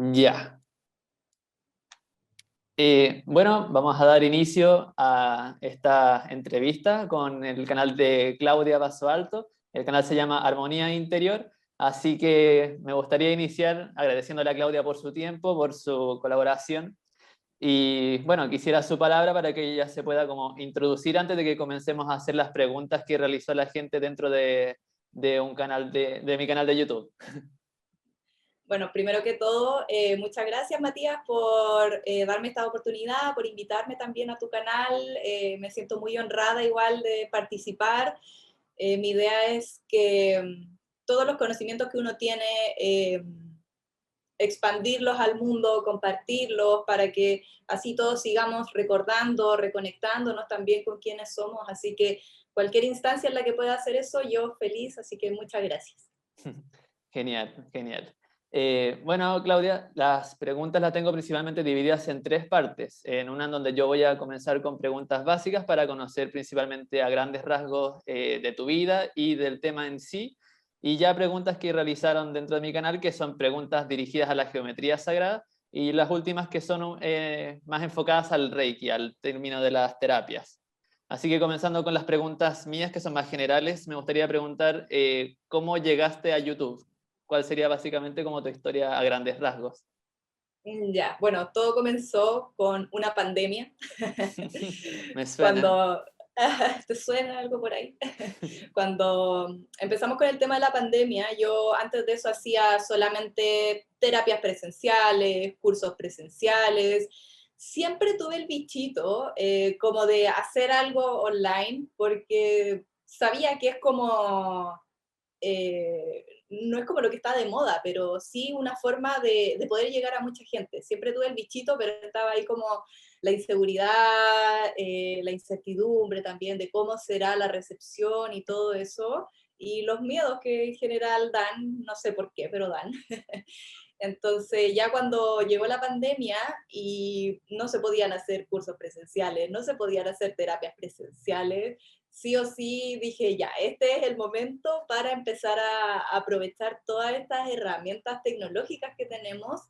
Ya. Bueno, vamos a dar inicio a esta entrevista con el canal de Claudia Paso Alto. El canal se llama Armonía Interior, así que me gustaría iniciar agradeciéndole a Claudia por su tiempo, por su colaboración. Y bueno, quisiera su palabra para que ella se pueda como introducir antes de que comencemos a hacer las preguntas que realizó la gente dentro de un canal de mi canal de YouTube. Bueno, primero que todo, muchas gracias Matías por darme esta oportunidad, por invitarme también a tu canal. Me siento muy honrada igual de participar. Mi idea es que todos los conocimientos que uno tiene, expandirlos al mundo, compartirlos, para que así todos sigamos recordando, reconectándonos también con quienes somos. Así que cualquier instancia en la que pueda hacer eso, yo feliz, así que muchas gracias. Genial, genial. Bueno, Claudia, las preguntas las tengo principalmente divididas en tres partes. En una en donde yo voy a comenzar con preguntas básicas para conocer principalmente a grandes rasgos de tu vida y del tema en sí. Y ya preguntas que realizaron dentro de mi canal, que son preguntas dirigidas a la geometría sagrada. Y las últimas que son más enfocadas al Reiki, al término de las terapias. Así que comenzando con las preguntas mías, que son más generales, me gustaría preguntar ¿cómo llegaste a YouTube? ¿Cuál sería básicamente como tu historia a grandes rasgos? Ya, bueno, todo comenzó con una pandemia. Me suena. Cuando, ¿te suena algo por ahí? Cuando empezamos con el tema de la pandemia, yo antes de eso hacía solamente terapias presenciales, cursos presenciales. Siempre tuve el bichito como de hacer algo online, porque sabía que es como no es como lo que está de moda, pero sí una forma de poder llegar a mucha gente. Siempre tuve el bichito, pero estaba ahí como la inseguridad, la incertidumbre también de cómo será la recepción y todo eso, y los miedos que en general dan, no sé por qué, pero dan. Entonces, ya cuando llegó la pandemia y no se podían hacer cursos presenciales, no se podían hacer terapias presenciales, sí o sí dije, ya, este es el momento para empezar a aprovechar todas estas herramientas tecnológicas que tenemos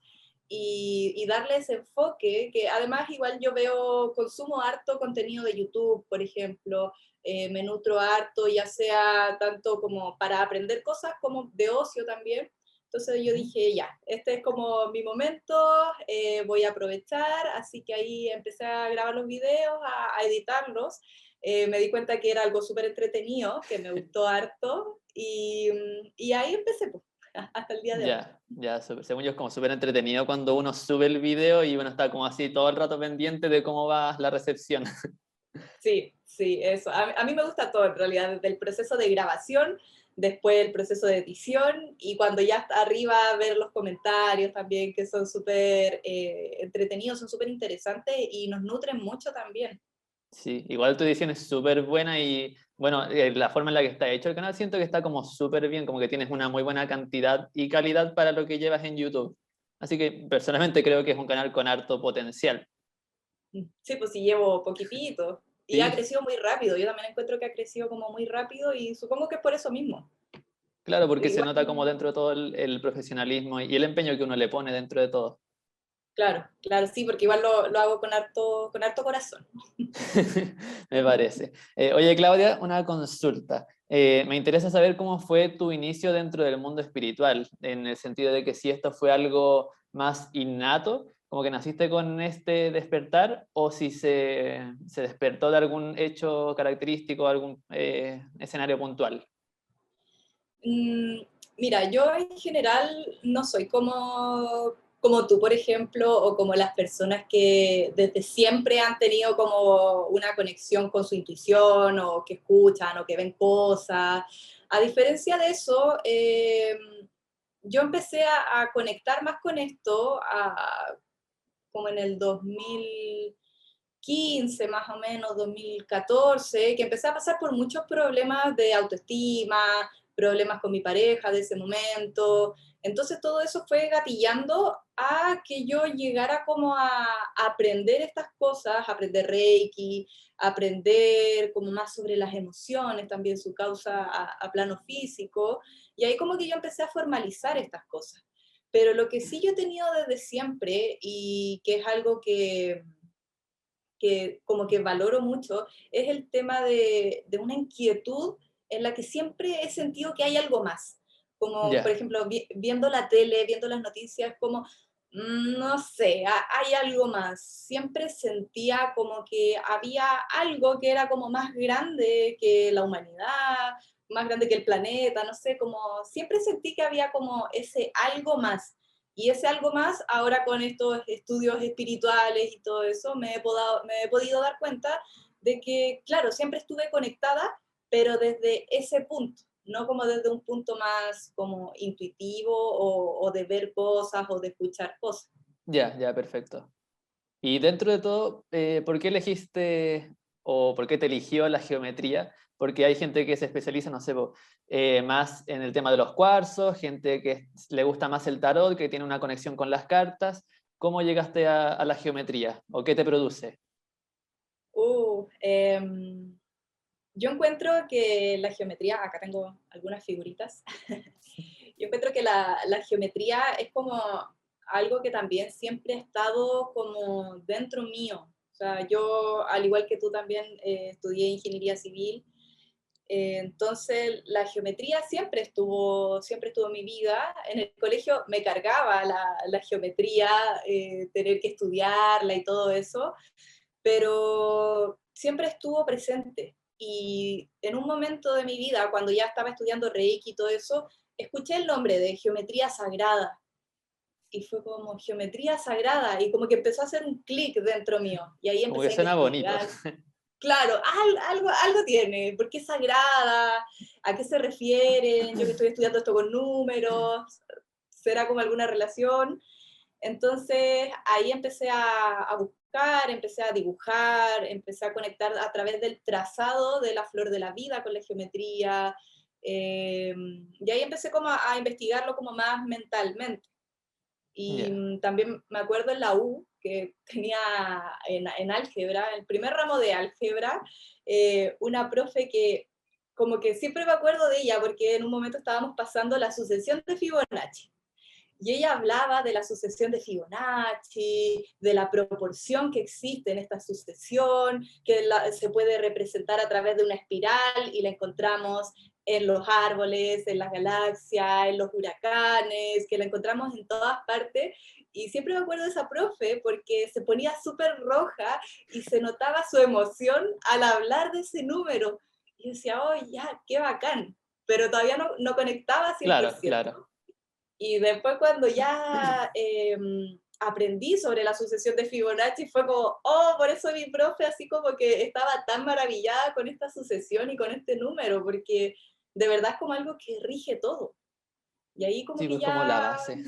y darle ese enfoque, que además igual yo veo, consumo harto contenido de YouTube, por ejemplo, me nutro harto, ya sea tanto como para aprender cosas como de ocio también. Entonces yo dije, ya, este es como mi momento, voy a aprovechar, así que ahí empecé a grabar los videos, a editarlos. Me di cuenta que era algo súper entretenido, que me gustó harto, y ahí empecé, pues, hasta el día de hoy. Ya, ya, según yo es como súper entretenido cuando uno sube el video y uno está como así todo el rato pendiente de cómo va la recepción. Sí, sí, eso. A mí me gusta todo en realidad, desde el proceso de grabación, después el proceso de edición y cuando ya está arriba ver los comentarios también, que son súper entretenidos, son súper interesantes y nos nutren mucho también. Sí, igual tu edición es súper buena y bueno, la forma en la que está hecho el canal siento que está como súper bien, como que tienes una muy buena cantidad y calidad para lo que llevas en YouTube. Así que personalmente creo que es un canal con harto potencial. Sí, pues sí llevo poquitito y ha Sí, crecido muy rápido. Yo también encuentro que ha crecido como muy rápido y supongo que es por eso mismo. claro, porque se Igual, nota como dentro de todo el profesionalismo y el empeño que uno le pone dentro de todo. claro, claro, sí, porque igual lo hago con harto corazón. Me parece. Oye, Claudia, una consulta. Me interesa saber cómo fue tu inicio dentro del mundo espiritual, en el sentido de que si esto fue algo más innato, como que naciste con este despertar, o si se despertó de algún hecho característico, algún escenario puntual. Mm, Mira, yo en general no soy como tú, por ejemplo, o como las personas que desde siempre han tenido como una conexión con su intuición, o que escuchan, o que ven cosas. A diferencia de eso, yo empecé a conectar más con esto como en el 2015 más o menos, 2014, que empecé a pasar por muchos problemas de autoestima, problemas con mi pareja de ese momento. Entonces todo eso fue gatillando a que yo llegara como a aprender estas cosas, aprender Reiki, aprender como más sobre las emociones, también su causa a plano físico, y ahí como que yo empecé a formalizar estas cosas. Pero lo que sí yo he tenido desde siempre y que es algo que como que valoro mucho, es el tema de una inquietud en la que siempre he sentido que hay algo más. Como, por Ya, ejemplo, viendo la tele, viendo las noticias, como, no sé, hay algo más. Siempre sentía como que había algo que era como más grande que la humanidad, más grande que el planeta, no sé, como siempre sentí que había como ese algo más. Y ese algo más, ahora con estos estudios espirituales y todo eso, me he podido dar cuenta de que, claro, siempre estuve conectada, pero desde ese punto, no como desde un punto más como intuitivo o de ver cosas o de escuchar cosas. ya, ya, perfecto. Y dentro de todo, ¿por qué elegiste o por qué te eligió la geometría? Porque hay gente que se especializa, no sé, más en el tema de los cuarzos, gente que le gusta más el tarot, que tiene una conexión con las cartas. ¿Cómo llegaste a la geometría? ¿O qué te produce? Uh, eh, yo encuentro que la geometría, acá tengo algunas figuritas, yo encuentro que la geometría es como algo que también siempre ha estado como dentro mío. O sea, yo, al igual que tú también, estudié ingeniería civil, entonces la geometría siempre estuvo en mi vida. En el colegio me cargaba la geometría, tener que estudiarla y todo eso, pero siempre estuvo presente. Y en un momento de mi vida, cuando ya estaba estudiando Reiki y todo eso, escuché el nombre de geometría sagrada. Y fue como geometría sagrada, y como que empezó a hacer un clic dentro mío. Y ahí Como que empecé a suena bonito. investigar. Claro, algo tiene. ¿Por qué sagrada? ¿A qué se refieren? Yo que estoy estudiando esto con números, ¿será como alguna relación? Entonces ahí empecé a buscar, empecé a dibujar, empecé a conectar a través del trazado de la flor de la vida con la geometría, y ahí empecé como a investigarlo como más mentalmente. Y Ya. también me acuerdo en la U que tenía en álgebra, el primer ramo de álgebra, una profe que como que siempre me acuerdo de ella porque en un momento estábamos pasando la sucesión de Fibonacci. Y ella hablaba de la sucesión de Fibonacci, de la proporción que existe en esta sucesión, que se puede representar a través de una espiral y la encontramos en los árboles, en las galaxias, en los huracanes, que la encontramos en todas partes. Y siempre me acuerdo de esa profe porque se ponía súper roja y se notaba su emoción al hablar de ese número. Y yo decía, oh, ya, qué bacán, pero todavía no conectaba Claro, 100%. claro. Y después cuando ya aprendí sobre la sucesión de Fibonacci, fue como, oh, por eso mi profe así como que estaba tan maravillada con esta sucesión y con este número, porque de verdad es como algo que rige todo. Y ahí como Sí, que pues como la ya, base.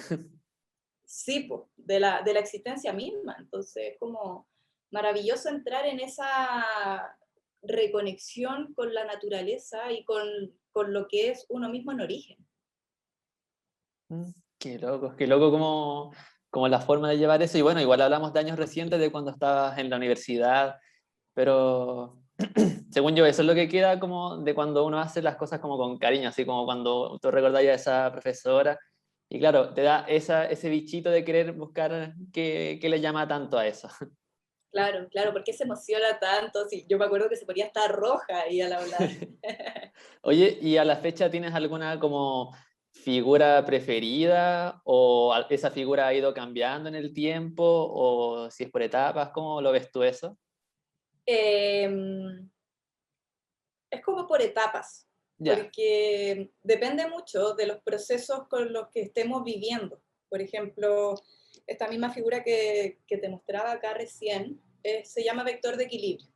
sí, po, de la existencia misma. Entonces, como maravilloso entrar en esa reconexión con la naturaleza y con lo que es uno mismo en origen. Mm, qué loco como la forma de llevar eso. Y bueno, igual hablamos de años recientes, de cuando estabas en la universidad, pero según yo, eso es lo que queda como de cuando uno hace las cosas como con cariño, así como cuando tú recordás a esa profesora. Y claro, te da ese bichito de querer buscar qué le llama tanto a eso. Claro, claro, ¿por qué se emociona tanto? Sí, yo me acuerdo que se ponía hasta roja ahí al hablar. Oye, ¿y a la fecha tienes alguna como figura preferida o esa figura ha ido cambiando en el tiempo o si es por etapas? ¿Cómo lo ves tú eso? Em, es como por etapas, Ya. porque depende mucho de los procesos con los que estemos viviendo. Por ejemplo, esta misma figura que te mostraba acá recién se llama vector de equilibrio.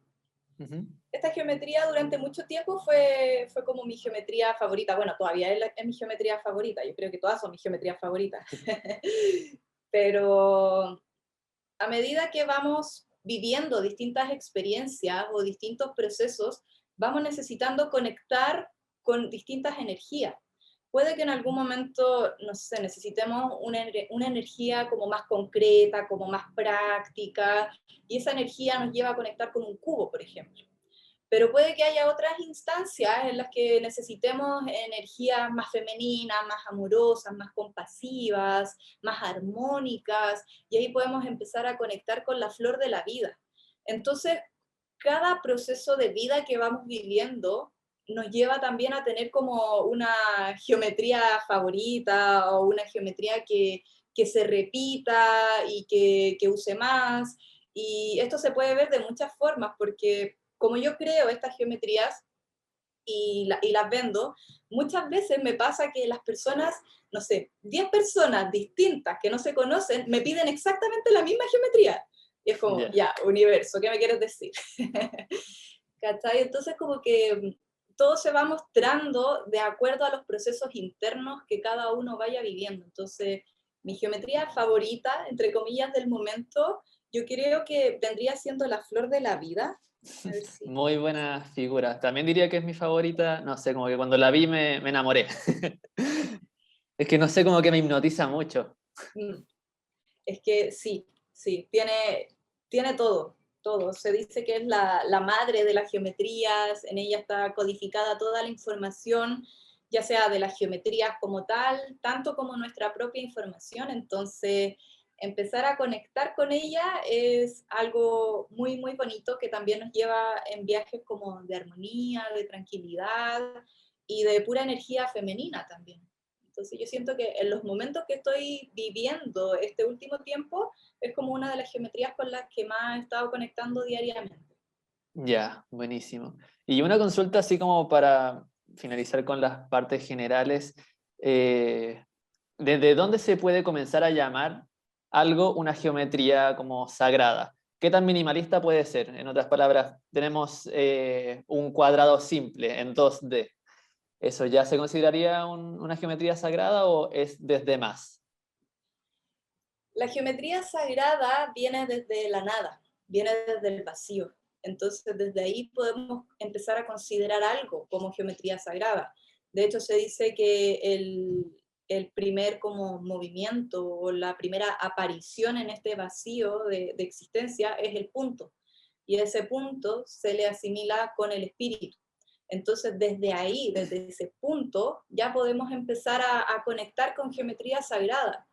Ujú. Esta geometría durante mucho tiempo fue como mi geometría favorita. Bueno, todavía es mi geometría favorita. Yo creo que todas son mis geometrías favoritas. Pero a medida que vamos viviendo distintas experiencias o distintos procesos, vamos necesitando conectar con distintas energías. Puede que en algún momento, no sé, necesitemos una energía como más concreta, como más práctica, y esa energía nos lleva a conectar con un cubo, por ejemplo. Pero puede que haya otras instancias en las que necesitemos energías más femeninas, más amorosas, más compasivas, más armónicas, y ahí podemos empezar a conectar con la flor de la vida. Entonces, cada proceso de vida que vamos viviendo nos lleva también a tener como una geometría favorita o una geometría que se repita y que use más. Y esto se puede ver de muchas formas, porque como yo creo estas geometrías y las vendo, muchas veces me pasa que las personas, no sé, 10 personas distintas que no se conocen, me piden exactamente la misma geometría. Y es como, Ya. ya, universo, ¿qué me quieres decir? ¿Cachai? Entonces como que todo se va mostrando de acuerdo a los procesos internos que cada uno vaya viviendo. Entonces, mi geometría favorita, entre comillas, del momento, yo creo que vendría siendo la flor de la vida. A ver si... Muy buena figura. También diría que es mi favorita, no sé, como que cuando la vi me enamoré. Es que no sé, como que me hipnotiza mucho. Mm, es que sí, sí, tiene todo, todo. Se dice que es la madre de las geometrías, en ella está codificada toda la información, ya sea de las geometrías como tal, tanto como nuestra propia información. Entonces, empezar a conectar con ella es algo muy, muy bonito que también nos lleva en viajes como de armonía, de tranquilidad y de pura energía femenina también. Entonces yo siento que en los momentos que estoy viviendo este último tiempo es como una de las geometrías con las que más he estado conectando diariamente. Ya, buenísimo. Y una consulta así como para finalizar con las partes generales. eh, ¿Desde dónde se puede comenzar a llamar algo una geometría como sagrada? ¿Qué tan minimalista puede ser? En otras palabras, tenemos un cuadrado simple en 2D. ¿Eso ya se consideraría una geometría sagrada o es desde más? La geometría sagrada viene desde la nada, viene desde el vacío. Entonces desde ahí podemos empezar a considerar algo como geometría sagrada. De hecho se dice que el primer como movimiento o la primera aparición en este vacío de existencia es el punto. Y ese punto se le asimila con el espíritu. Entonces, desde ahí, desde ese punto, ya podemos empezar a conectar con geometría sagrada.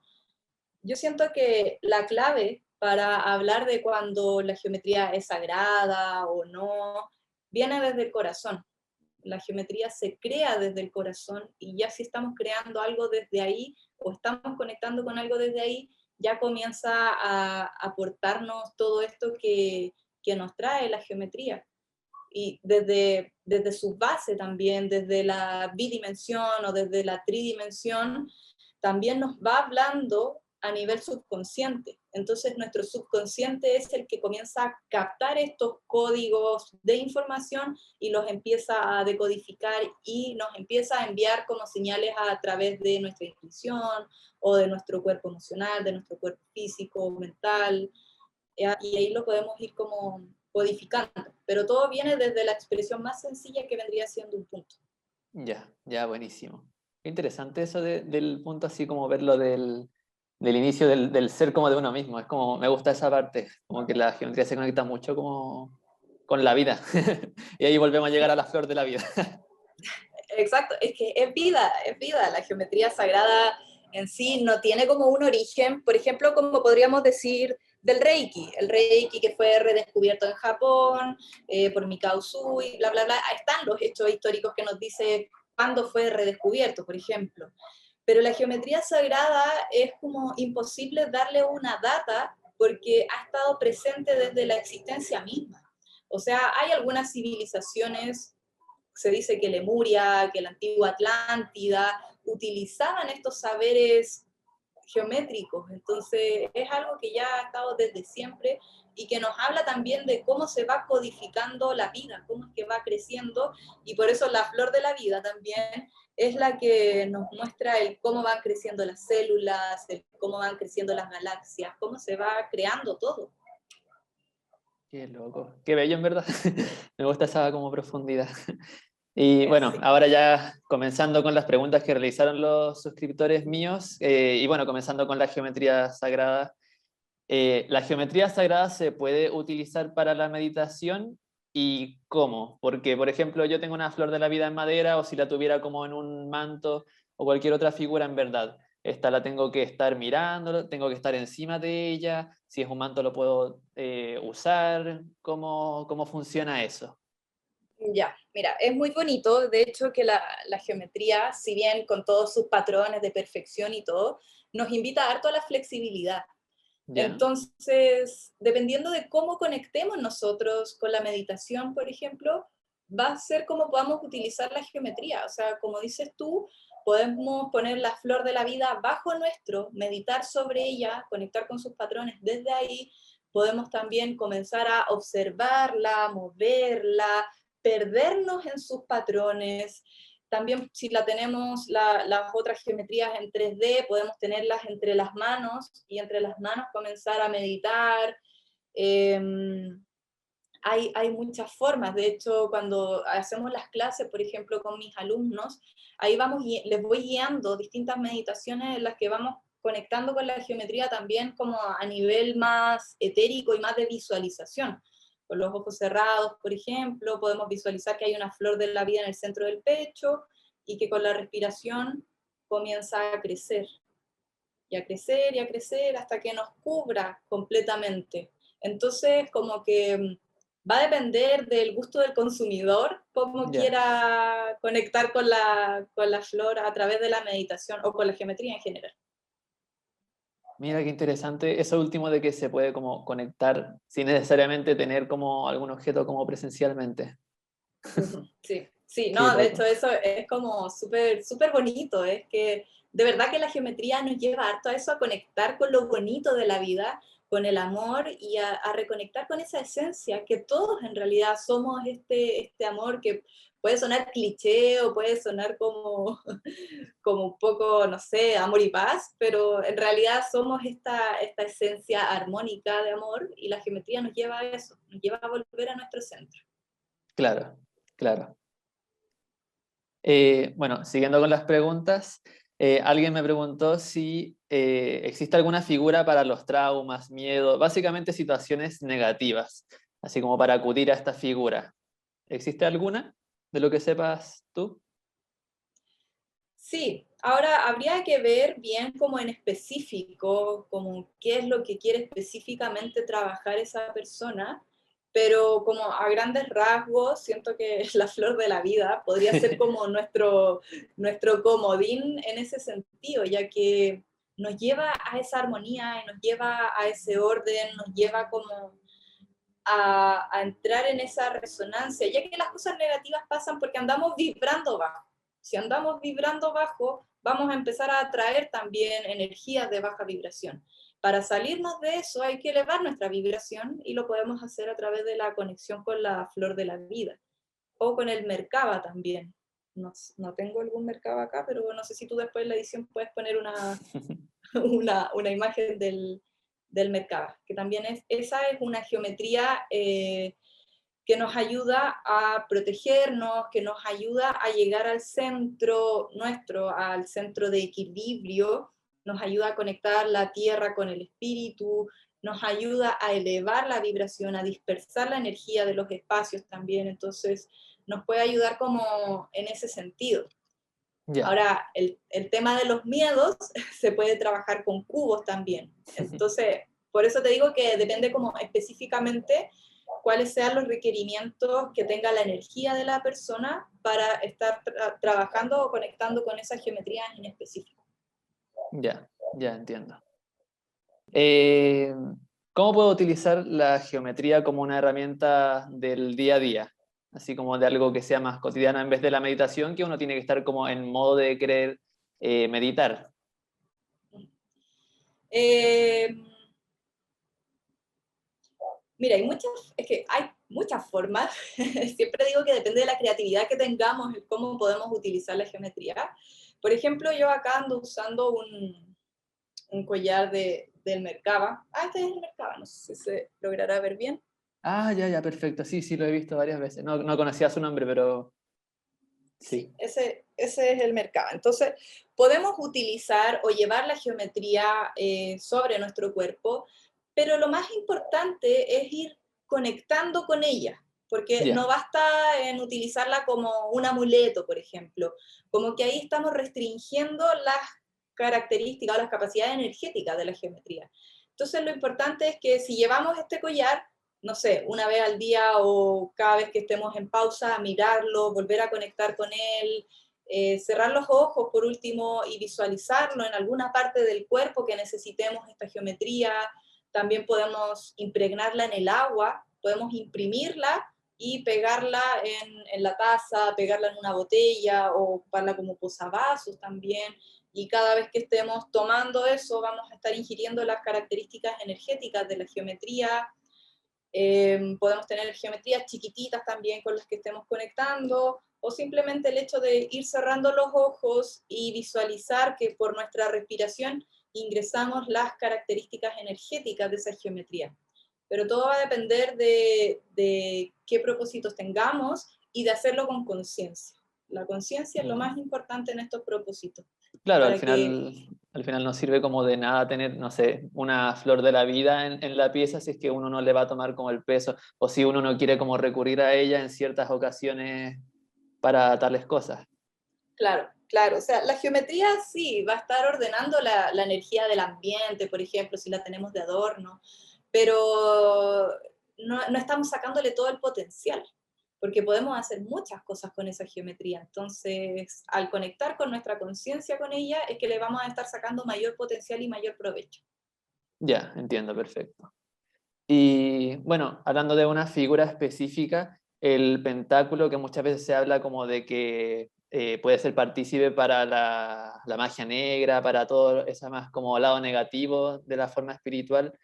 Yo siento que la clave para hablar de cuando la geometría es sagrada o no, viene desde el corazón. La geometría se crea desde el corazón y ya si estamos creando algo desde ahí o estamos conectando con algo desde ahí, ya comienza a aportarnos todo esto que nos trae la geometría. Y desde su base también, desde la bidimensión o desde la tridimensión, también nos va hablando a nivel subconsciente. Entonces nuestro subconsciente es el que comienza a captar estos códigos de información y los empieza a decodificar y nos empieza a enviar como señales a través de nuestra intuición o de nuestro cuerpo emocional, de nuestro cuerpo físico, mental, y ahí lo podemos ir como codificando, pero todo viene desde la expresión más sencilla que vendría siendo un punto. Ya, ya, buenísimo. Qué interesante eso del punto, así como verlo del inicio del ser como de uno mismo. Es como, me gusta esa parte, como que la geometría se conecta mucho como con la vida. Y ahí volvemos a llegar a la flor de la vida. Exacto, es que es vida, la geometría sagrada en sí no tiene como un origen, por ejemplo, como podríamos decir del Reiki, el Reiki que fue redescubierto en Japón por Mikao Usui, bla, bla, bla, ahí están los hechos históricos que nos dice cuándo fue redescubierto, por ejemplo. Pero la geometría sagrada es como imposible darle una data porque ha estado presente desde la existencia misma. O sea, hay algunas civilizaciones, se dice que Lemuria, que la antigua Atlántida, utilizaban estos saberes geométricos. Entonces, es algo que ya ha estado desde siempre y que nos habla también de cómo se va codificando la vida, cómo es que va creciendo, y por eso la flor de la vida también es la que nos muestra el cómo van creciendo las células, el cómo van creciendo las galaxias, cómo se va creando todo. Qué loco, qué bello en verdad. Me gusta esa como profundidad. Y bueno, Sí. ahora ya comenzando con las preguntas que realizaron los suscriptores míos, y bueno, comenzando con la geometría sagrada. ¿La geometría sagrada se puede utilizar para la meditación? y cómo. Porque, por ejemplo, yo tengo una flor de la vida en madera o si la tuviera como en un manto o cualquier otra figura en verdad. Esta la tengo que estar mirando, tengo que estar encima de ella. Si es un manto lo puedo usar. ¿Cómo funciona eso? Ya, mira, es muy bonito, de hecho que la geometría, si bien con todos sus patrones de perfección y todo, nos invita harto a la flexibilidad. ¿Ya? Entonces, dependiendo de cómo conectemos nosotros con la meditación, por ejemplo, va a ser cómo podamos utilizar la geometría. O sea, como dices tú, podemos poner la flor de la vida bajo nuestro, meditar sobre ella, conectar con sus patrones desde ahí. Podemos también comenzar a observarla, moverla, perdernos en sus patrones. También si la tenemos las otras geometrías en 3D, podemos tenerlas entre las manos y entre las manos comenzar a meditar. Eh, hay muchas formas, de hecho cuando hacemos las clases, por ejemplo con mis alumnos, ahí les voy guiando distintas meditaciones en las que vamos conectando con la geometría también como a nivel más etérico y más de visualización. Con los ojos cerrados, por ejemplo, podemos visualizar que hay una flor de la vida en el centro del pecho y que con la respiración comienza a crecer y a crecer y a crecer hasta que nos cubra completamente. Entonces, como que va a depender del gusto del consumidor, cómo Ya. quiera conectar con la flor a través de la meditación o con la geometría en general. Mira qué interesante eso último de que se puede como conectar sin necesariamente tener como algún objeto como presencialmente. Sí, sí, Qué no, de hecho loco. eso es como súper, súper bonito, es que de verdad que la geometría nos lleva harto a eso, a conectar con lo bonito de la vida, con el amor y a reconectar con esa esencia, que todos en realidad somos este amor que puede sonar cliché o puede sonar como, como un poco, no sé, amor y paz, pero en realidad somos esta esencia armónica de amor y la geometría nos lleva a eso, nos lleva a volver a nuestro centro. Claro, claro. Bueno, siguiendo con las preguntas, alguien me preguntó si existe alguna figura para los traumas, miedo, básicamente situaciones negativas, así como para acudir a esta figura. ¿Existe alguna de lo que sepas tú? Sí, ahora habría que ver bien como en específico, como qué es lo que quiere específicamente trabajar esa persona, pero como a grandes rasgos, siento que la flor de la vida podría ser como nuestro comodín en ese sentido, ya que nos lleva a esa armonía y nos lleva a ese orden, nos lleva como a entrar en esa resonancia, ya que las cosas negativas pasan porque andamos vibrando bajo. Si andamos vibrando bajo, vamos a empezar a atraer también energías de baja vibración. Para salirnos de eso hay que elevar nuestra vibración y lo podemos hacer a través de la conexión con la flor de la vida o con el Merkaba también. No tengo algún Merkaba acá, pero no sé si tú después en la edición puedes poner una imagen del Merkaba, que también esa es una geometría que nos ayuda a protegernos, que nos ayuda a llegar al centro nuestro, al centro de equilibrio, nos ayuda a conectar la tierra con el espíritu, nos ayuda a elevar la vibración, a dispersar la energía de los espacios también, entonces nos puede ayudar como en ese sentido. Ya. Ahora, el tema de los miedos se puede trabajar con cubos también. Entonces, por eso te digo que depende como específicamente cuáles sean los requerimientos que tenga la energía de la persona para estar trabajando o conectando con esas geometrías en específico. Ya, ya entiendo. Eh, ¿Cómo puedo utilizar la geometría como una herramienta del día a día? Así como de algo que sea más cotidiano en vez de la meditación, que uno tiene que estar como en modo de querer meditar. Eh, Mira, es que hay muchas formas. Siempre digo que depende de la creatividad que tengamos, y cómo podemos utilizar la geometría. Por ejemplo, yo acá ando usando un collar del Merkaba. Ah, este es el Merkaba, no sé si se logrará ver bien. Ah, ya, ya, perfecto. Sí, sí, lo he visto varias veces. No, no conocía su nombre, pero Sí, sí. ese es el Merkaba. Entonces, podemos utilizar o llevar la geometría sobre nuestro cuerpo, pero lo más importante es ir conectando con ella, porque Ya. no basta en utilizarla como un amuleto, por ejemplo, como que ahí estamos restringiendo las características o las capacidades energéticas de la geometría. Entonces lo importante es que si llevamos este collar, no sé, una vez al día o cada vez que estemos en pausa, mirarlo, volver a conectar con él, cerrar los ojos por último y visualizarlo en alguna parte del cuerpo que necesitemos esta geometría. También podemos impregnarla en el agua, podemos imprimirla y pegarla en la taza, pegarla en una botella o ocuparla como posavasos también. Y cada vez que estemos tomando eso, vamos a estar ingiriendo las características energéticas de la geometría. Podemos tener geometrías chiquititas también con las que estemos conectando, o simplemente el hecho de ir cerrando los ojos y visualizar que por nuestra respiración ingresamos las características energéticas de esa geometría. Pero todo va a depender de qué propósitos tengamos y de hacerlo con conciencia. La conciencia es lo más importante en estos propósitos. Claro, Para que al final no sirve como de nada tener, no sé, una flor de la vida en la pieza si es que uno no le va a tomar como el peso, o si uno no quiere como recurrir a ella en ciertas ocasiones para tales cosas. Claro, claro. O sea, la geometría sí va a estar ordenando la energía del ambiente, por ejemplo, si la tenemos de adorno, pero no estamos sacándole todo el potencial, porque podemos hacer muchas cosas con esa geometría. Entonces, al conectar con nuestra conciencia con ella, es que le vamos a estar sacando mayor potencial y mayor provecho. Ya, entiendo, perfecto. Y bueno, hablando de una figura específica, el pentáculo, que muchas veces se habla como de que puede ser partícipe para la magia negra, para todo ese más como lado negativo de la forma espiritual.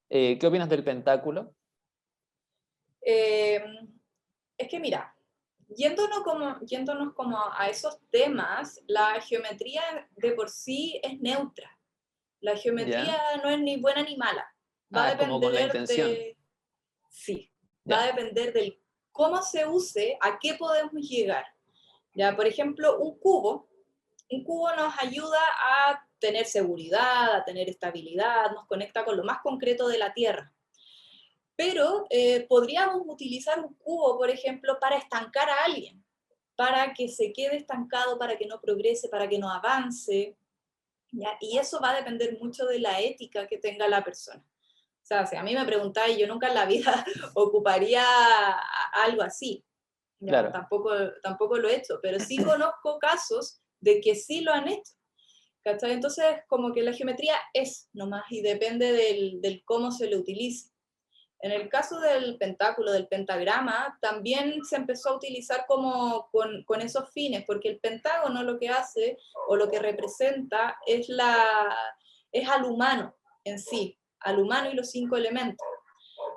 ¿Qué opinas del pentáculo? Eh, es que mira, yéndonos como a esos temas, la geometría de por sí es neutra. La geometría ¿Ya? no es ni buena ni mala. Va Ah, a es como con la depender intención. de, sí, va a Ya, depender del cómo se use, a qué podemos llegar. Ya, por ejemplo, un cubo nos ayuda a tener seguridad, a tener estabilidad, nos conecta con lo más concreto de la Tierra. Pero podríamos utilizar un cubo, por ejemplo, para estancar a alguien, para que se quede estancado, para que no progrese, para que no avance. ¿Ya? Y eso va a depender mucho de la ética que tenga la persona. O sea, si a mí me preguntáis, yo nunca en la vida ocuparía algo así. Ya, claro. tampoco lo he hecho, pero sí conozco casos de que sí lo han hecho. ¿Cachai? Entonces, como que la geometría es nomás y depende del cómo se le utilice. En el caso del pentáculo, del pentagrama, también se empezó a utilizar como con esos fines, porque el pentágono lo que hace o lo que representa es al humano en sí, al humano y los 5 elementos.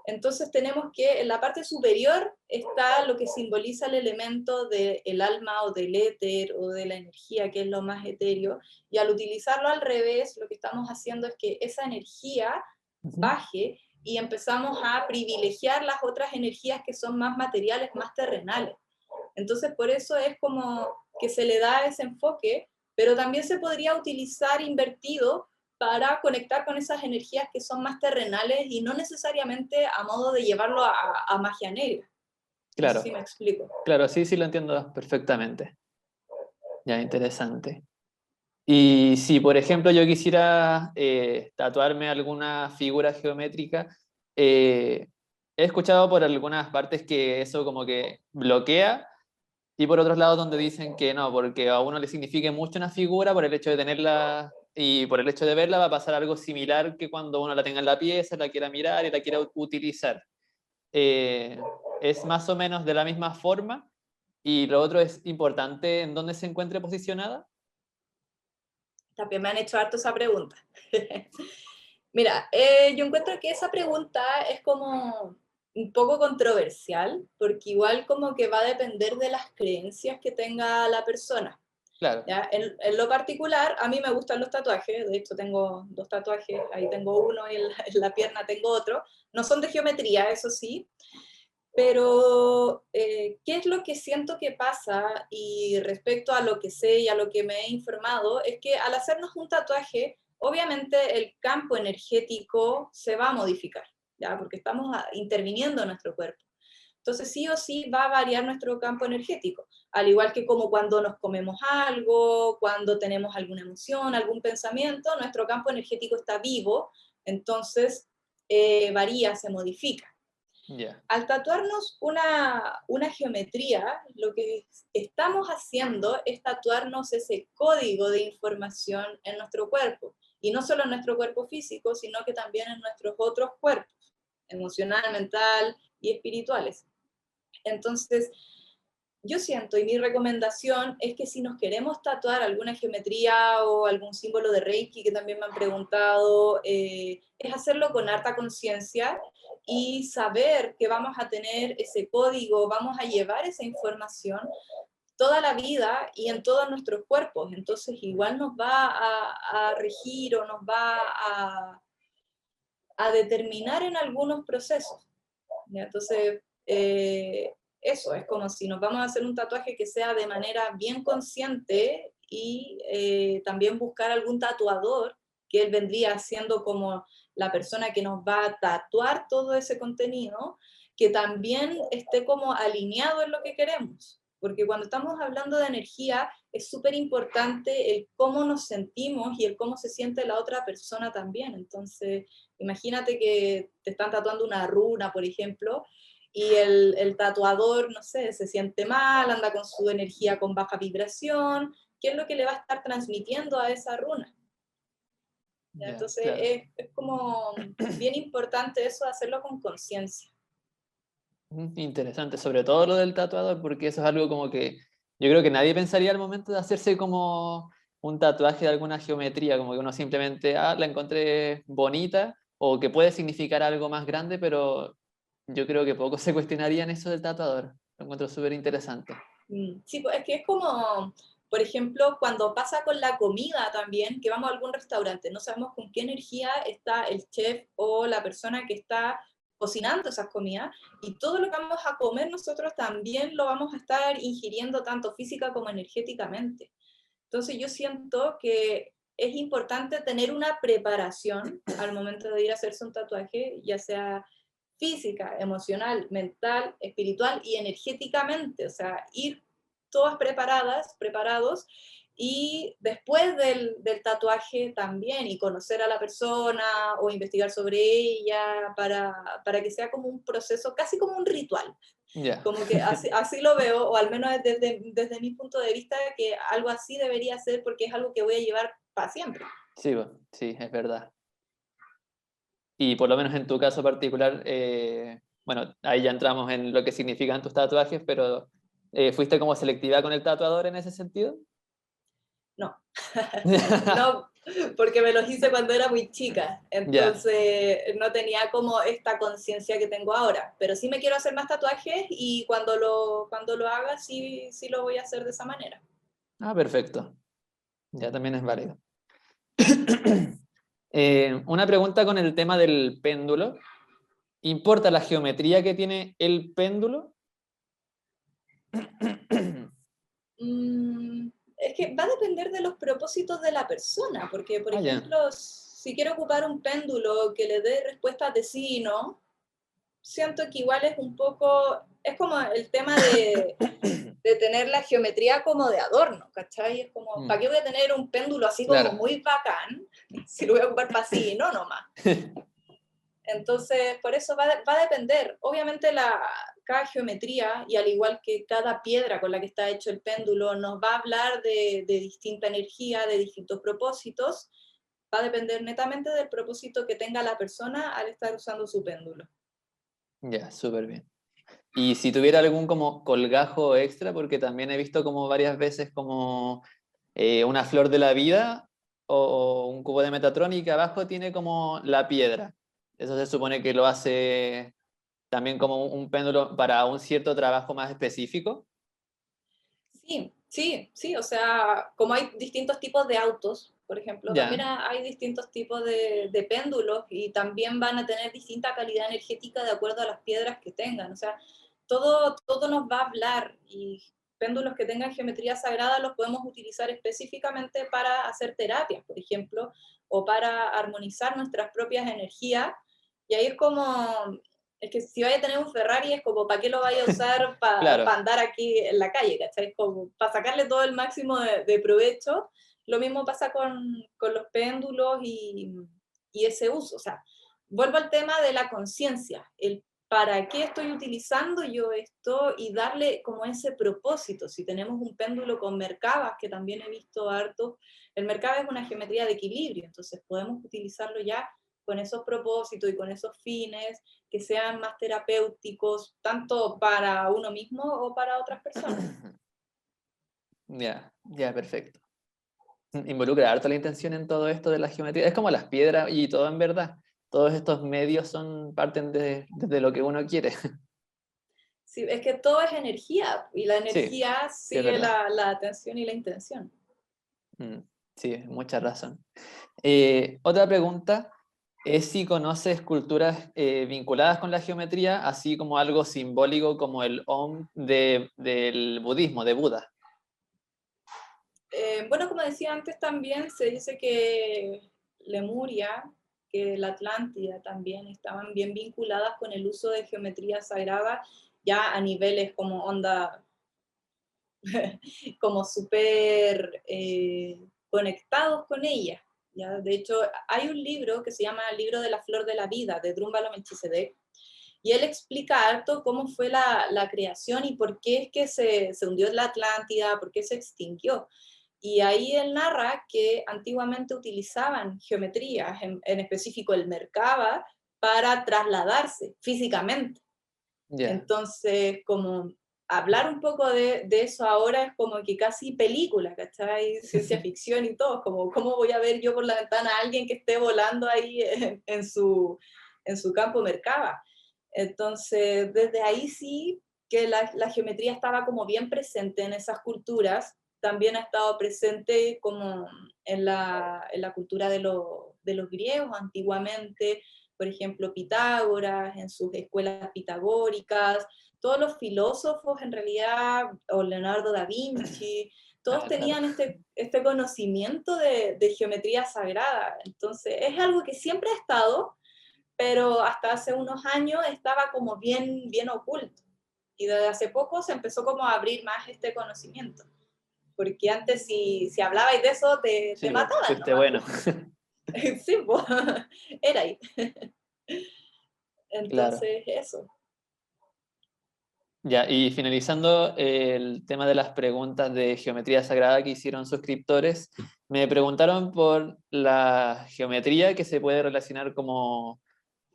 Entonces tenemos que en la parte superior está lo que simboliza el elemento del alma o del éter o de la energía, que es lo más etéreo, y al utilizarlo al revés, lo que estamos haciendo es que esa energía Ujú. baje y empezamos a privilegiar las otras energías que son más materiales, más terrenales. Entonces, por eso es como que se le da ese enfoque, pero también se podría utilizar invertido para conectar con esas energías que son más terrenales y no necesariamente a modo de llevarlo a magia negra. No sé si Claro, me explico. claro, sí, sí lo entiendo perfectamente. Ya, interesante. Y si, por ejemplo, yo quisiera tatuarme alguna figura geométrica, eh, he escuchado por algunas partes que eso como que bloquea, y por otros lados donde dicen que no, porque a uno le signifique mucho una figura, por el hecho de tenerla y por el hecho de verla va a pasar algo similar que cuando uno la tenga en la pieza, la quiera mirar y la quiera utilizar. Eh, es más o menos de la misma forma, y lo otro es importante en dónde se encuentre posicionada. También me han hecho harto esa pregunta. Mira, yo encuentro que esa pregunta es como un poco controversial, porque igual como que va a depender de las creencias que tenga la persona. Claro, ¿Ya? En lo particular, a mí me gustan los tatuajes, de hecho tengo 2 tatuajes, ahí tengo uno y en la pierna tengo otro. No son de geometría, eso sí, pero ¿qué es lo que siento que pasa? Y respecto a lo que sé y a lo que me he informado, es que al hacernos un tatuaje, obviamente el campo energético se va a modificar, ¿ya? Porque estamos interviniendo en nuestro cuerpo. Entonces sí o sí va a variar nuestro campo energético, al igual que como cuando nos comemos algo, cuando tenemos alguna emoción, algún pensamiento, nuestro campo energético está vivo, entonces varía, se modifica. Ya. Al tatuarnos una geometría, lo que estamos haciendo es tatuarnos ese código de información en nuestro cuerpo, y no solo en nuestro cuerpo físico, sino que también en nuestros otros cuerpos, emocional, mental y espirituales. Entonces, yo siento, y mi recomendación es que si nos queremos tatuar alguna geometría o algún símbolo de Reiki, que también me han preguntado, es hacerlo con harta conciencia y saber que vamos a tener ese código, vamos a llevar esa información toda la vida y en todos nuestros cuerpos. Entonces, igual nos va a regir o nos va a determinar en algunos procesos. ¿Ya? Entonces, eso, es como si nos vamos a hacer un tatuaje que sea de manera bien consciente y también buscar algún tatuador, que él vendría siendo como la persona que nos va a tatuar todo ese contenido, que también esté como alineado en lo que queremos. Porque cuando estamos hablando de energía, es súper importante el cómo nos sentimos y el cómo se siente la otra persona también. Entonces, imagínate que te están tatuando una runa, por ejemplo, y el tatuador, no sé, se siente mal, anda con su energía con baja vibración, ¿qué es lo que le va a estar transmitiendo a esa runa? ¿Ya? Ya, Entonces claro. es como bien importante eso de hacerlo con conciencia. Interesante, sobre todo lo del tatuador, porque eso es algo como que yo creo que nadie pensaría al momento de hacerse como un tatuaje de alguna geometría, como que uno simplemente, la encontré bonita o que puede significar algo más grande, pero yo creo que pocos se cuestionarían eso del tatuador. Lo encuentro súper interesante. Sí, pues es que es como, por ejemplo, cuando pasa con la comida también, que vamos a algún restaurante, no sabemos con qué energía está el chef o la persona que está cocinando esas comidas, y todo lo que vamos a comer nosotros también lo vamos a estar ingiriendo tanto física como energéticamente. Entonces yo siento que es importante tener una preparación al momento de ir a hacerse un tatuaje, ya sea física, emocional, mental, espiritual y energéticamente, o sea, ir todas preparadas, preparados, y después del tatuaje también, y conocer a la persona o investigar sobre ella para que sea como un proceso, casi como un ritual. Ya, Como que así lo veo, o al menos desde mi punto de vista, que algo así debería ser porque es algo que voy a llevar para siempre. sí, sí, es verdad. Y por lo menos en tu caso particular, bueno, ahí ya entramos en lo que significan tus tatuajes, pero ¿fuiste como selectiva con el tatuador en ese sentido? No, no, porque me los hice cuando era muy chica, Ya. entonces no tenía como esta conciencia que tengo ahora, pero sí me quiero hacer más tatuajes y cuando lo haga sí lo voy a hacer de esa manera. Ah, perfecto. Ya también es válido. Una pregunta con el tema del péndulo. ¿Importa la geometría que tiene el péndulo? Es que va a depender de los propósitos de la persona, porque por Ah, ya. ejemplo, si quiero ocupar un péndulo que le dé respuestas de sí y no, siento que igual es un poco, es como el tema de tener la geometría como de adorno, ¿cachai? Es como, ¿para Mm, qué voy a tener un péndulo así como claro. muy bacán si lo voy a ocupar para sí y no nomás? Entonces, por eso va a depender. Obviamente cada geometría, y al igual que cada piedra con la que está hecho el péndulo, nos va a hablar de distinta energía, de distintos propósitos. Va a depender netamente del propósito que tenga la persona al estar usando su péndulo. Ya, súper bien. Y si tuviera algún como colgajo extra, porque también he visto como varias veces como una flor de la vida o un cubo de Metatron y que abajo tiene como la piedra. Eso se supone que lo hace también como un péndulo para un cierto trabajo más específico. Sí, sí, sí, o sea, como hay distintos tipos de autos, por ejemplo, también Ya, hay distintos tipos de péndulos y también van a tener distinta calidad energética de acuerdo a las piedras que tengan. O sea, todo nos va a hablar, y péndulos que tengan geometría sagrada los podemos utilizar específicamente para hacer terapias, por ejemplo, o para armonizar nuestras propias energías. Y ahí es como Es que si vaya a tener un Ferrari es como, ¿para qué lo vaya a usar para Claro. andar aquí en la calle? ¿Cachai? Es como, para sacarle todo el máximo de provecho. Lo mismo pasa con los péndulos y ese uso. O sea, vuelvo al tema de la conciencia, el para qué estoy utilizando yo esto y darle como ese propósito. Si tenemos un péndulo con Merkabas, que también he visto harto, el Merkaba es una geometría de equilibrio, entonces podemos utilizarlo ya con esos propósitos y con esos fines que sean más terapéuticos, tanto para uno mismo o para otras personas. Ya, ya, perfecto. Involucra harto la intención en todo esto de la geometría. Es como las piedras y todo en verdad. Todos estos medios parten desde lo que uno quiere. Sí, es que todo es energía y la Sí, energía sí, es sigue verdad. la atención y la intención. Mm, sí, mucha razón. Otra pregunta es si conoces culturas vinculadas con la geometría, así como algo simbólico como el Om del budismo, de Buda. Bueno, como decía antes también, se dice que Lemuria, que la Atlántida también estaban bien vinculadas con el uso de geometría sagrada, ya a niveles como onda, como súper conectados con ella. ¿Ya? De hecho, hay un libro que se llama El libro de la flor de la vida, de Drúmbalo Melchizedek, y él explica harto cómo fue la creación y por qué es que se hundió la Atlántida, por qué se extinguió. Y ahí él narra que antiguamente utilizaban geometrías, en específico el Merkaba, para trasladarse físicamente. Ya. Entonces, como hablar un poco de eso ahora es como que casi película, ¿cachai? Ciencia ficción y todo, como cómo voy a ver yo por la ventana a alguien que esté volando ahí en su campo Merkaba. Entonces, desde ahí sí que la geometría estaba como bien presente en esas culturas, también ha estado presente como en la cultura de los griegos antiguamente, por ejemplo, Pitágoras, en sus escuelas pitagóricas, todos los filósofos en realidad, o Leonardo da Vinci, todos Ah, claro. tenían este conocimiento de geometría sagrada. Entonces, es algo que siempre ha estado, pero hasta hace unos años estaba como bien oculto. Y desde hace poco se empezó como a abrir más este conocimiento. Porque antes si hablabais de eso te Sí, pues, mataban fuiste nomás. bueno. Sí, pues, era ahí. Claro. Entonces, eso. Ya, y finalizando el tema de las preguntas de geometría sagrada que hicieron suscriptores, me preguntaron por la geometría que se puede relacionar como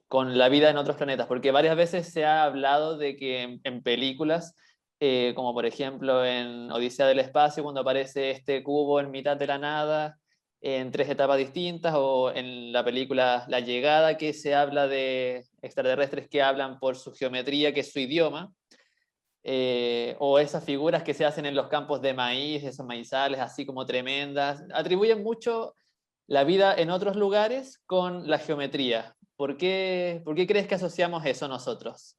con la vida en otros planetas, porque varias veces se ha hablado de que en películas, como por ejemplo en Odisea del Espacio, cuando aparece este cubo en mitad de la nada, en tres etapas distintas, o en la película La Llegada, que se habla de extraterrestres que hablan por su geometría, que es su idioma, o esas figuras que se hacen en los campos de maíz, esos maizales así como tremendas, atribuyen mucho la vida en otros lugares con la geometría. Por qué crees que asociamos eso nosotros?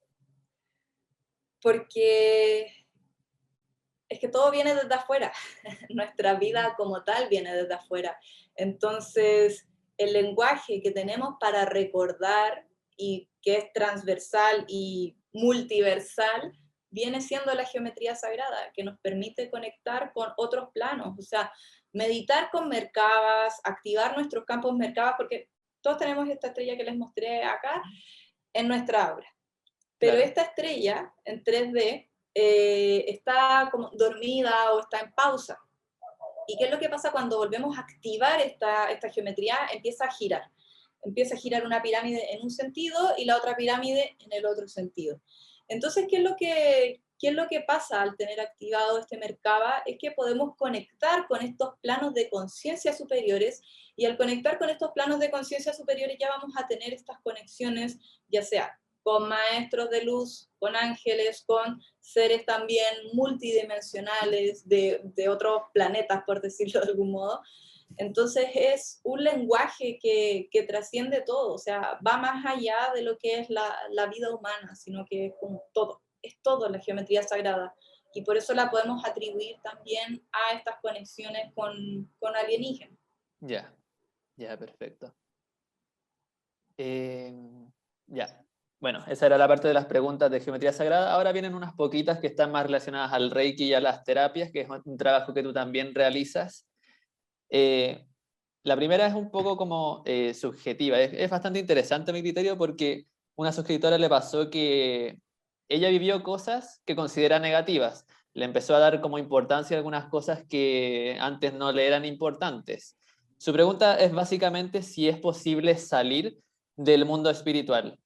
Porque es que todo viene desde afuera, nuestra vida como tal viene desde afuera. Entonces, el lenguaje que tenemos para recordar y que es transversal y multiversal, viene siendo la geometría sagrada, que nos permite conectar con otros planos, o sea, meditar con Merkabas, activar nuestros campos Merkabas, porque todos tenemos esta estrella que les mostré acá en nuestra obra. Pero Claro, esta estrella en 3D está como dormida o está en pausa. ¿Y qué es lo que pasa cuando volvemos a activar esta geometría? Empieza a girar una pirámide en un sentido y la otra pirámide en el otro sentido. Entonces, ¿qué es lo que pasa al tener activado este Merkaba? Es que podemos conectar con estos planos de conciencia superiores y al conectar con estos planos de conciencia superiores ya vamos a tener estas conexiones, ya sea con maestros de luz, con ángeles, con seres también multidimensionales de otros planetas, por decirlo de algún modo. Entonces es un lenguaje que trasciende todo, o sea, va más allá de lo que es la vida humana, sino que es como todo, es todo la geometría sagrada. Y por eso la podemos atribuir también a estas conexiones con alienígenas. ya, ya, perfecto. Eh, ya. bueno, esa era la parte de las preguntas de geometría sagrada. Ahora vienen unas poquitas que están más relacionadas al Reiki y a las terapias, que es un trabajo que tú también realizas. La primera es un poco como subjetiva. Es bastante interesante a mi criterio porque una suscriptora le pasó que ella vivió cosas que considera negativas. Le empezó a dar como importancia a algunas cosas que antes no le eran importantes. Su pregunta es básicamente si es posible salir del mundo espiritual.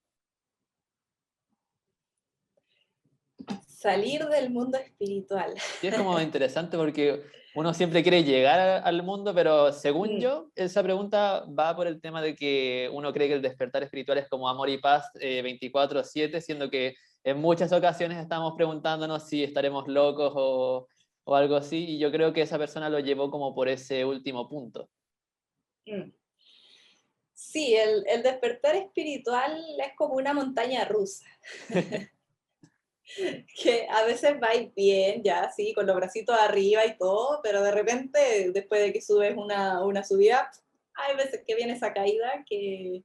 Salir del mundo espiritual. Y es como interesante porque uno siempre quiere llegar al mundo, pero según Mm, yo, esa pregunta va por el tema de que uno cree que el despertar espiritual es como amor y paz 24/7, siendo que en muchas ocasiones estamos preguntándonos si estaremos locos o algo así, y yo creo que esa persona lo llevó como por ese último punto. mm. Sí, el despertar espiritual es como una montaña rusa, que a veces va y bien, ya, sí, con los bracitos arriba y todo, pero de repente, después de que subes una subida, hay veces que viene esa caída que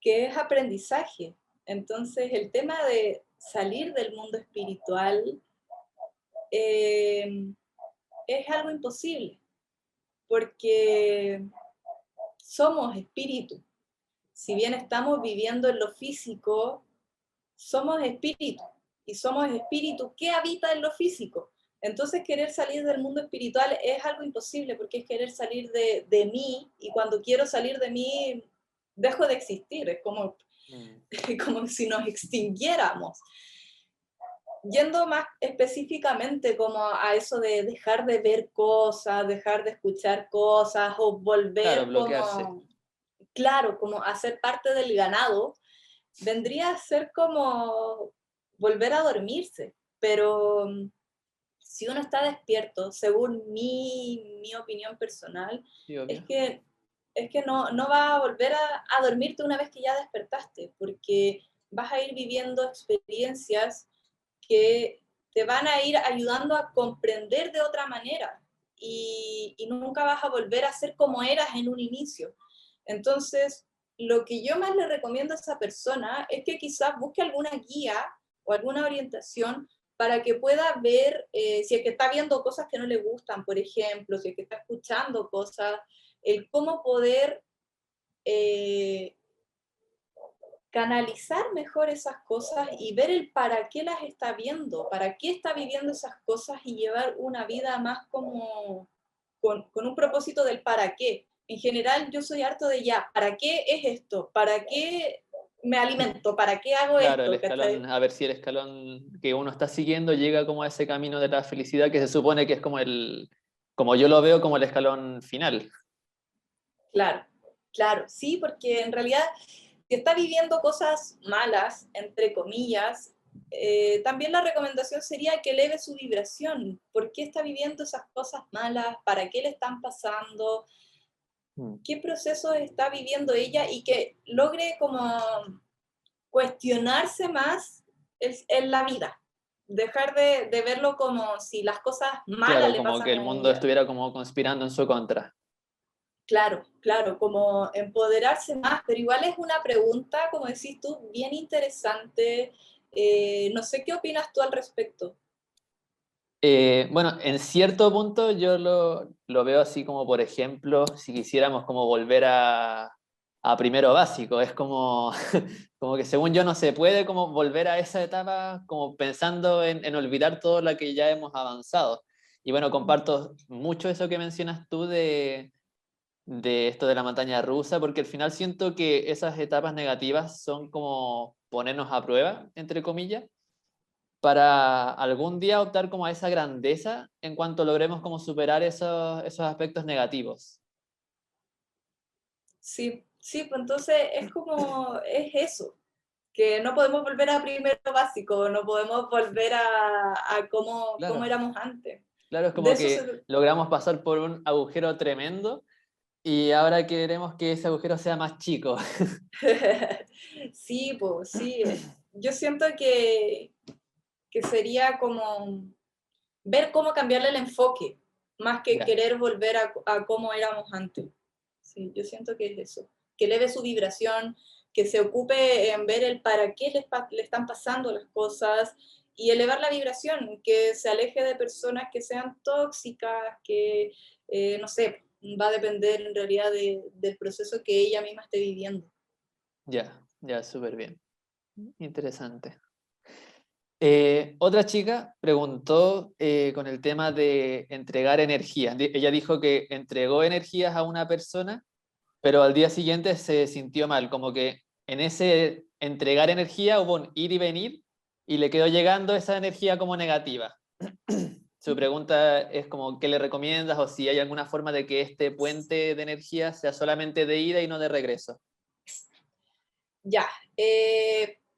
es aprendizaje. Entonces, el tema de salir del mundo espiritual eh, es algo imposible, porque somos espíritu. Si bien estamos viviendo en lo físico, somos espíritu. Y somos espíritu que habita en lo físico. Entonces, querer salir del mundo espiritual es algo imposible, porque es querer salir de mí, y cuando quiero salir de mí, dejo de existir. Es como, Mm. como si nos extinguiéramos. Yendo más específicamente como a eso de dejar de ver cosas, dejar de escuchar cosas o Claro, volver bloquearse. como, claro, como a ser parte del ganado, vendría a ser como volver a dormirse. Pero si uno está despierto, según mi opinión personal, Sí, es obvio. que, es que no va a volver a dormirte una vez que ya despertaste, porque vas a ir viviendo experiencias que te van a ir ayudando a comprender de otra manera, y nunca vas a volver a ser como eras en un inicio. Entonces, lo que yo más le recomiendo a esa persona es que quizás busque alguna guía o alguna orientación para que pueda ver si es que está viendo cosas que no le gustan, por ejemplo, si es que está escuchando cosas, el cómo poder eh, canalizar mejor esas cosas y ver el para qué las está viendo, para qué está viviendo esas cosas, y llevar una vida más como con un propósito del para qué. En general yo soy harto de ya, ¿para qué es esto? ¿Para qué me alimento? ¿Para qué hago Claro, el esto? escalón, ¿Cachai? a ver si el escalón que uno está siguiendo llega como a ese camino de la felicidad que se supone que es como como yo lo veo, como el escalón final. Claro, claro, sí, porque en realidad si está viviendo cosas malas, entre comillas, también la recomendación sería que eleve su vibración. ¿Por qué está viviendo esas cosas malas? ¿Para qué le están pasando? Mm. ¿Qué procesos está viviendo ella? Y que logre como cuestionarse más en la vida. Dejar de verlo como si las cosas malas Claro, le como que pasan el a mundo ella. estuviera como conspirando en su contra. Claro, claro, como empoderarse más, pero igual es una pregunta, como decís tú, bien interesante. No sé qué opinas tú al respecto. Bueno, en cierto punto yo lo veo así como, por ejemplo, si quisiéramos como volver a primero básico, es como, como que según yo no se puede como volver a esa etapa como pensando en olvidar todo lo que ya hemos avanzado. Y bueno, comparto mucho eso que mencionas tú de esto de la montaña rusa, porque al final siento que esas etapas negativas son como ponernos a prueba, entre comillas, para algún día optar como a esa grandeza en cuanto logremos como superar esos aspectos negativos. Sí, sí, pues entonces es como, es eso, que no podemos volver a primero básico, no podemos volver a cómo Claro, éramos antes. claro, es De como eso que se... logramos pasar por un agujero tremendo y ahora queremos que ese agujero sea más chico. Sí, pues sí. Yo siento que sería como ver cómo cambiarle el enfoque, más que Ya. querer volver a cómo éramos antes. Sí, yo siento que es eso, que eleve su vibración, que se ocupe en ver el para qué le están pasando las cosas y elevar la vibración, que se aleje de personas que sean tóxicas, que, no sé, va a depender en realidad del proceso que ella misma esté viviendo. Ya, súper bien. Interesante. Otra chica preguntó con el tema de entregar energía. Ella dijo que entregó energías a una persona, pero al día siguiente se sintió mal, como que en ese entregar energía hubo un ir y venir y le quedó llegando esa energía como negativa. Su pregunta es como, ¿qué le recomiendas o si hay alguna forma de que este puente de energía sea solamente de ida y no de regreso? Ya,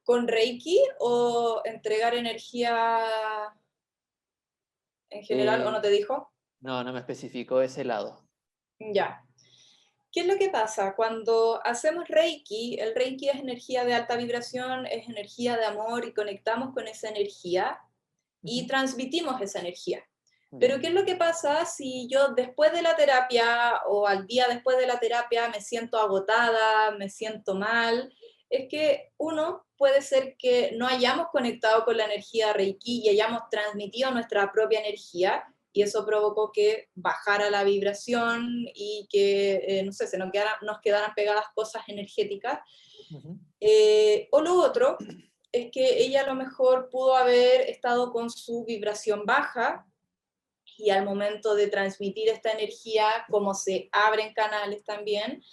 ¿con Reiki o entregar energía en general o no Eh, te dijo? no me especificó ese lado. Ya. ¿Qué es lo que pasa? Cuando hacemos Reiki, el Reiki es energía de alta vibración, es energía de amor y conectamos con esa energía y Ujú. transmitimos esa energía. Ya, Pero ¿qué es lo que pasa si yo después de la terapia o al día después de la terapia me siento agotada, me siento mal? Es que uno puede ser que no hayamos conectado con la energía Reiki y hayamos transmitido nuestra propia energía y eso provocó que bajara la vibración y que, no sé, nos quedaran pegadas cosas energéticas. ujú. O lo otro es que ella a lo mejor pudo haber estado con su vibración baja y al momento de transmitir esta energía, como se abren canales también,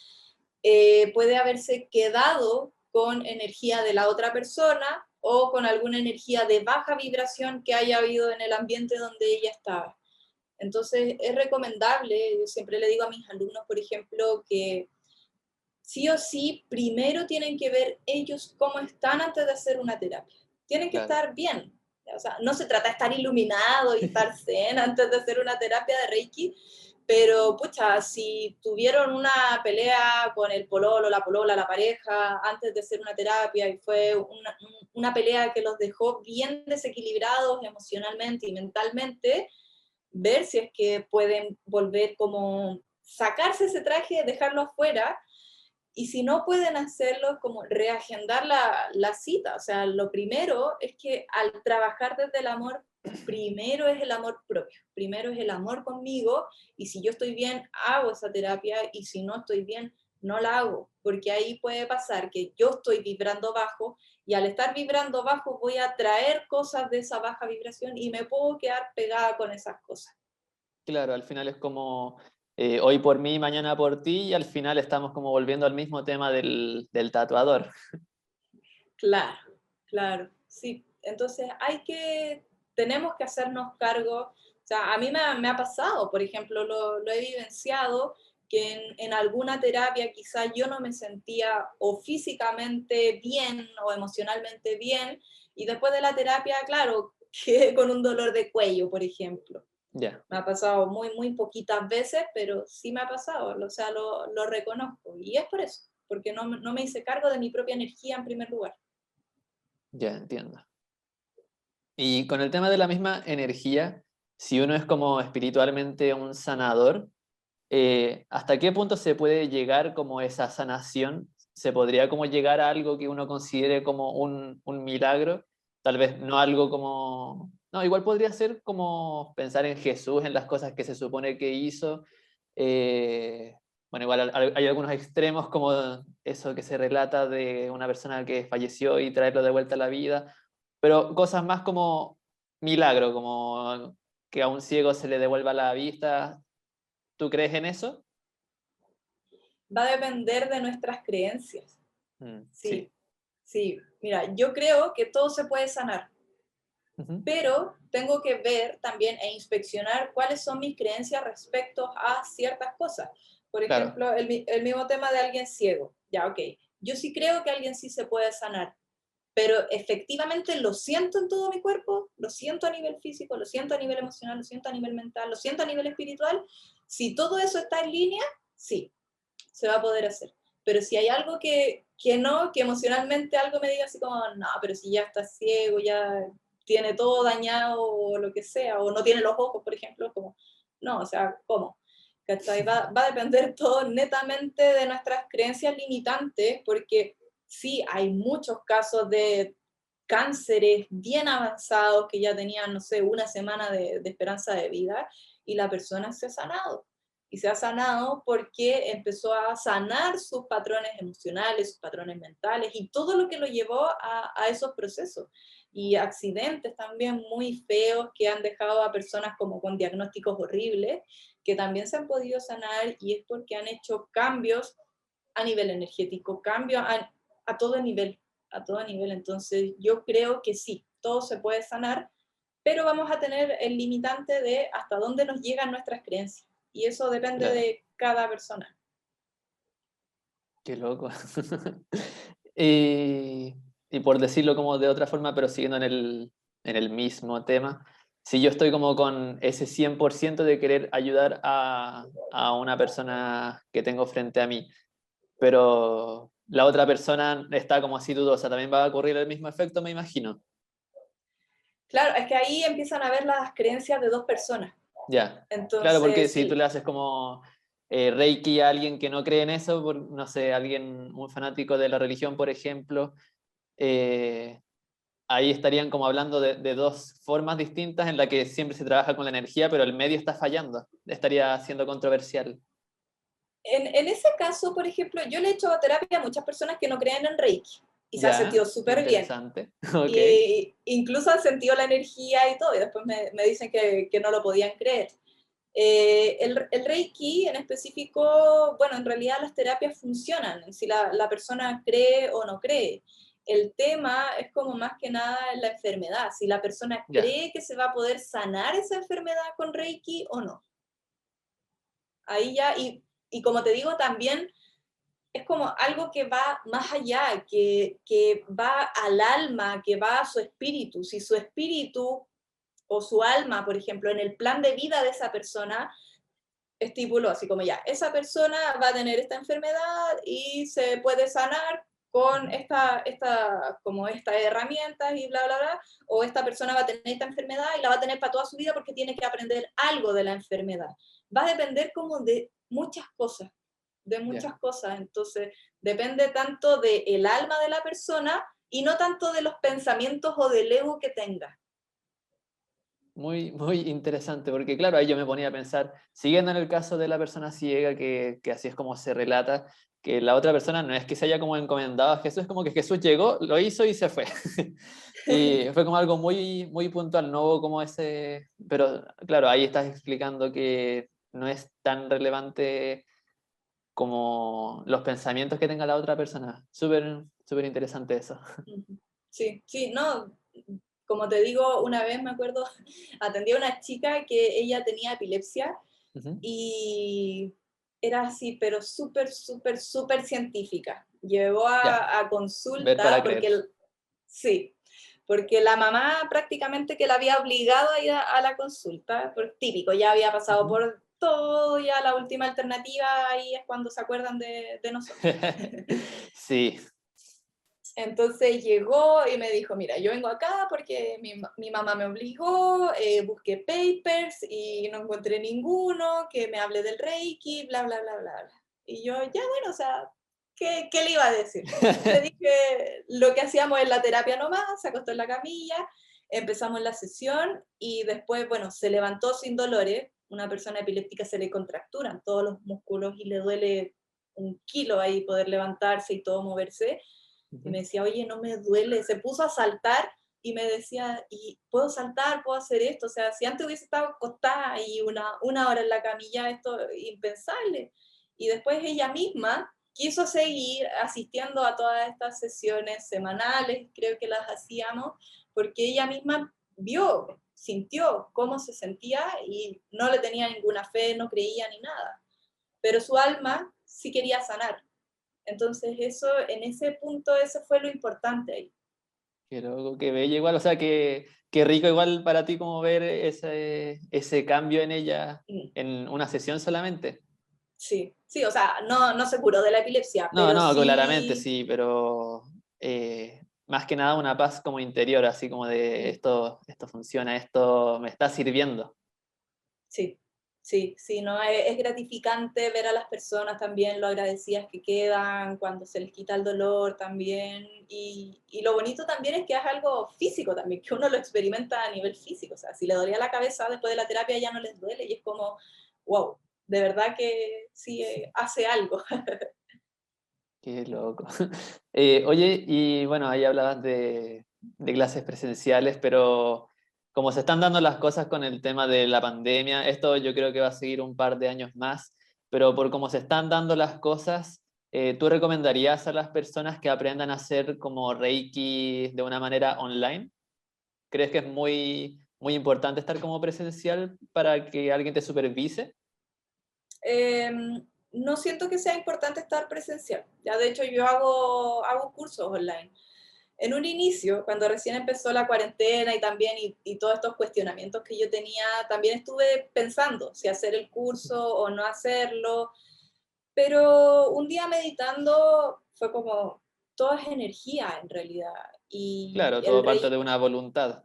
puede haberse quedado con energía de la otra persona o con alguna energía de baja vibración que haya habido en el ambiente donde ella estaba. Entonces es recomendable, yo siempre le digo a mis alumnos, por ejemplo, que sí o sí, primero tienen que ver ellos cómo están antes de hacer una terapia. Tienen que Claro. estar bien. O sea, no se trata de estar iluminado y estar zen antes de hacer una terapia de Reiki, pero pucha, si tuvieron una pelea con el pololo, la polola, la pareja, antes de hacer una terapia y fue una pelea que los dejó bien desequilibrados emocionalmente y mentalmente, ver si es que pueden volver como sacarse ese traje, dejarlo afuera y si no pueden hacerlo, como reagendar la cita. O sea, lo primero es que al trabajar desde el amor, primero es el amor propio, primero es el amor conmigo, y si yo estoy bien, hago esa terapia, y si no estoy bien, no la hago, porque ahí puede pasar que yo estoy vibrando bajo, y al estar vibrando bajo voy a traer cosas de esa baja vibración y me puedo quedar pegada con esas cosas. Claro, al final es como hoy por mí, mañana por ti, y al final estamos como volviendo al mismo tema del tatuador. Claro, claro, sí. Entonces tenemos que hacernos cargo. O sea, a mí me ha pasado, por ejemplo, lo he vivenciado, que en alguna terapia quizás yo no me sentía o físicamente bien o emocionalmente bien, y después de la terapia, claro, quedé con un dolor de cuello, por ejemplo. Ya, Me ha pasado muy, muy poquitas veces, pero sí me ha pasado, o sea, lo reconozco. Y es por eso, porque no me hice cargo de mi propia energía en primer lugar. ya entiendo. Y con el tema de la misma energía, si uno es como espiritualmente un sanador, ¿hasta qué punto se puede llegar como esa sanación? ¿Se podría como llegar a algo que uno considere como un milagro? Tal vez no algo como... No, igual podría ser como pensar en Jesús, en las cosas que se supone que hizo. Eh, bueno, igual hay algunos extremos como eso que se relata de una persona que falleció y traerlo de vuelta a la vida, pero cosas más como milagro, como que a un ciego se le devuelva la vista. ¿Tú crees en eso? Va a depender de nuestras creencias. Sí. Sí, sí. Mira, yo creo que todo se puede sanar, Ujú. pero tengo que ver también e inspeccionar cuáles son mis creencias respecto a ciertas cosas. Por Claro, ejemplo, el mismo tema de alguien ciego. Ya, ok. Yo sí creo que alguien sí se puede sanar, pero efectivamente lo siento en todo mi cuerpo, lo siento a nivel físico, lo siento a nivel emocional, lo siento a nivel mental, lo siento a nivel espiritual. Si todo eso está en línea, sí, se va a poder hacer. Pero si hay algo que no, que emocionalmente algo me diga así como, no, pero si ya está ciego, ya tiene todo dañado o lo que sea, o no tiene los ojos, por ejemplo, como, no, o sea, ¿cómo? ¿Cachai? Va a depender todo netamente de nuestras creencias limitantes, porque sí, hay muchos casos de cánceres bien avanzados que ya tenían, no sé, una semana de esperanza de vida y la persona se ha sanado. Y se ha sanado porque empezó a sanar sus patrones emocionales, sus patrones mentales y todo lo que lo llevó a esos procesos. Y accidentes también muy feos que han dejado a personas como con diagnósticos horribles, que también se han podido sanar y es porque han hecho cambios a nivel energético, cambios a todo nivel, a todo nivel. Entonces yo creo que sí, todo se puede sanar, pero vamos a tener el limitante de hasta dónde nos llegan nuestras creencias. Y eso depende Claro, de cada persona. qué loco. Y, y por decirlo como de otra forma, pero siguiendo en el mismo tema, si yo estoy como con ese 100% de querer ayudar a una persona que tengo frente a mí, pero la otra persona está como así dudosa, también va a ocurrir el mismo efecto, me imagino. Claro, es que ahí empiezan a ver las creencias de dos personas. Ya, claro, porque Entonces, si tú sí, le haces como Reiki a alguien que no cree en eso, no sé, alguien, un fanático de la religión, por ejemplo, eh, ahí estarían como hablando de dos formas distintas en la que siempre se trabaja con la energía, pero el medio está fallando, estaría siendo controversial. en ese caso, por ejemplo, yo le he hecho terapia a muchas personas que no creen en Reiki y se han Ya, sentido súper bien. interesante, ok, Y incluso han sentido la energía y todo, y después me dicen que no lo podían creer. El Reiki en específico, bueno, en realidad las terapias funcionan, si la persona cree o no cree. El tema es como más que nada la enfermedad, si la persona ya, cree que se va a poder sanar esa enfermedad con Reiki o no. Ahí ya, y como te digo, también es como algo que va más allá, que va al alma, que va a su espíritu. Si su espíritu o su alma, por ejemplo, en el plan de vida de esa persona, estipuló así como ya, esa persona va a tener esta enfermedad y se puede sanar con como estas herramientas y bla, bla, bla, o esta persona va a tener esta enfermedad y la va a tener para toda su vida porque tiene que aprender algo de la enfermedad. Va a depender como de ya. muchas cosas, entonces depende tanto del alma de la persona y no tanto de los pensamientos o del ego que tenga. Muy, muy interesante, porque claro, ahí yo me ponía a pensar, siguiendo en el caso de la persona ciega, que así es como se relata, que la otra persona no es que se haya como encomendado a Jesús, es como que Jesús llegó, lo hizo y se fue. Y fue como algo muy, muy puntual, no hubo como ese... Pero claro, ahí estás explicando que no es tan relevante como los pensamientos que tenga la otra persona. Súper, súper interesante eso. Sí, sí, no, como te digo, una vez me acuerdo, atendí a una chica que ella tenía epilepsia Ujú. y era así, pero súper, súper, súper científica. Llegó Ya, a ver consulta para porque, creer. sí, porque la mamá prácticamente que la había obligado a ir a la consulta, por típico, ya había pasado Ujú. por todo, ya la última alternativa ahí es cuando se acuerdan de nosotros. Sí, Entonces llegó y me dijo, mira, yo vengo acá porque mi mamá me obligó, busqué papers y no encontré ninguno que me hable del Reiki, bla, bla, bla, bla, bla. Y yo, ya bueno, o sea, ¿qué le iba a decir? Le dije lo que hacíamos en la terapia nomás, se acostó en la camilla, empezamos la sesión y después, bueno, se levantó sin dolores. Una persona epiléptica se le contracturan todos los músculos y le duele un kilo ahí poder levantarse y todo moverse y Ujú. me decía, oye, no me duele, se puso a saltar y me decía, y puedo saltar, puedo hacer esto, o sea, si antes hubiese estado acostada y una hora en la camilla, esto impensable. Y después ella misma quiso seguir asistiendo a todas estas sesiones semanales, creo que las hacíamos, porque ella misma vio, sintió cómo se sentía y no le tenía ninguna fe, no creía ni nada. Pero su alma sí quería sanar. Entonces eso, en ese punto, eso fue lo importante ahí. Qué loco, qué bello igual, o sea, qué rico igual para ti como ver ese cambio en ella Mm, en una sesión solamente. sí, sí, o sea, no se curó de la epilepsia, No, pero no, claramente sí, sí, pero más que nada una paz como interior, así como de mm, esto funciona, esto me está sirviendo. sí, Sí, sí, no, es gratificante ver a las personas también, lo agradecidas que quedan, cuando se les quita el dolor también, y lo bonito también es que es algo físico también, que uno lo experimenta a nivel físico, o sea, si le dolía la cabeza después de la terapia ya no les duele, y es como, wow, de verdad que sí hace algo. Qué loco. Oye, y bueno, ahí hablabas de clases presenciales, pero como se están dando las cosas con el tema de la pandemia, esto yo creo que va a seguir un par de años más, pero por cómo se están dando las cosas, ¿tú recomendarías a las personas que aprendan a hacer como Reiki de una manera online? ¿Crees que es muy importante estar como presencial para que alguien te supervise? No siento que sea importante estar presencial, ya de hecho yo hago cursos online. En un inicio, cuando recién empezó la cuarentena y también y todos estos cuestionamientos que yo tenía, también estuve pensando si hacer el curso o no hacerlo, pero un día meditando fue como, todo es energía en realidad, y Claro, el todo parte de Reiki, una voluntad.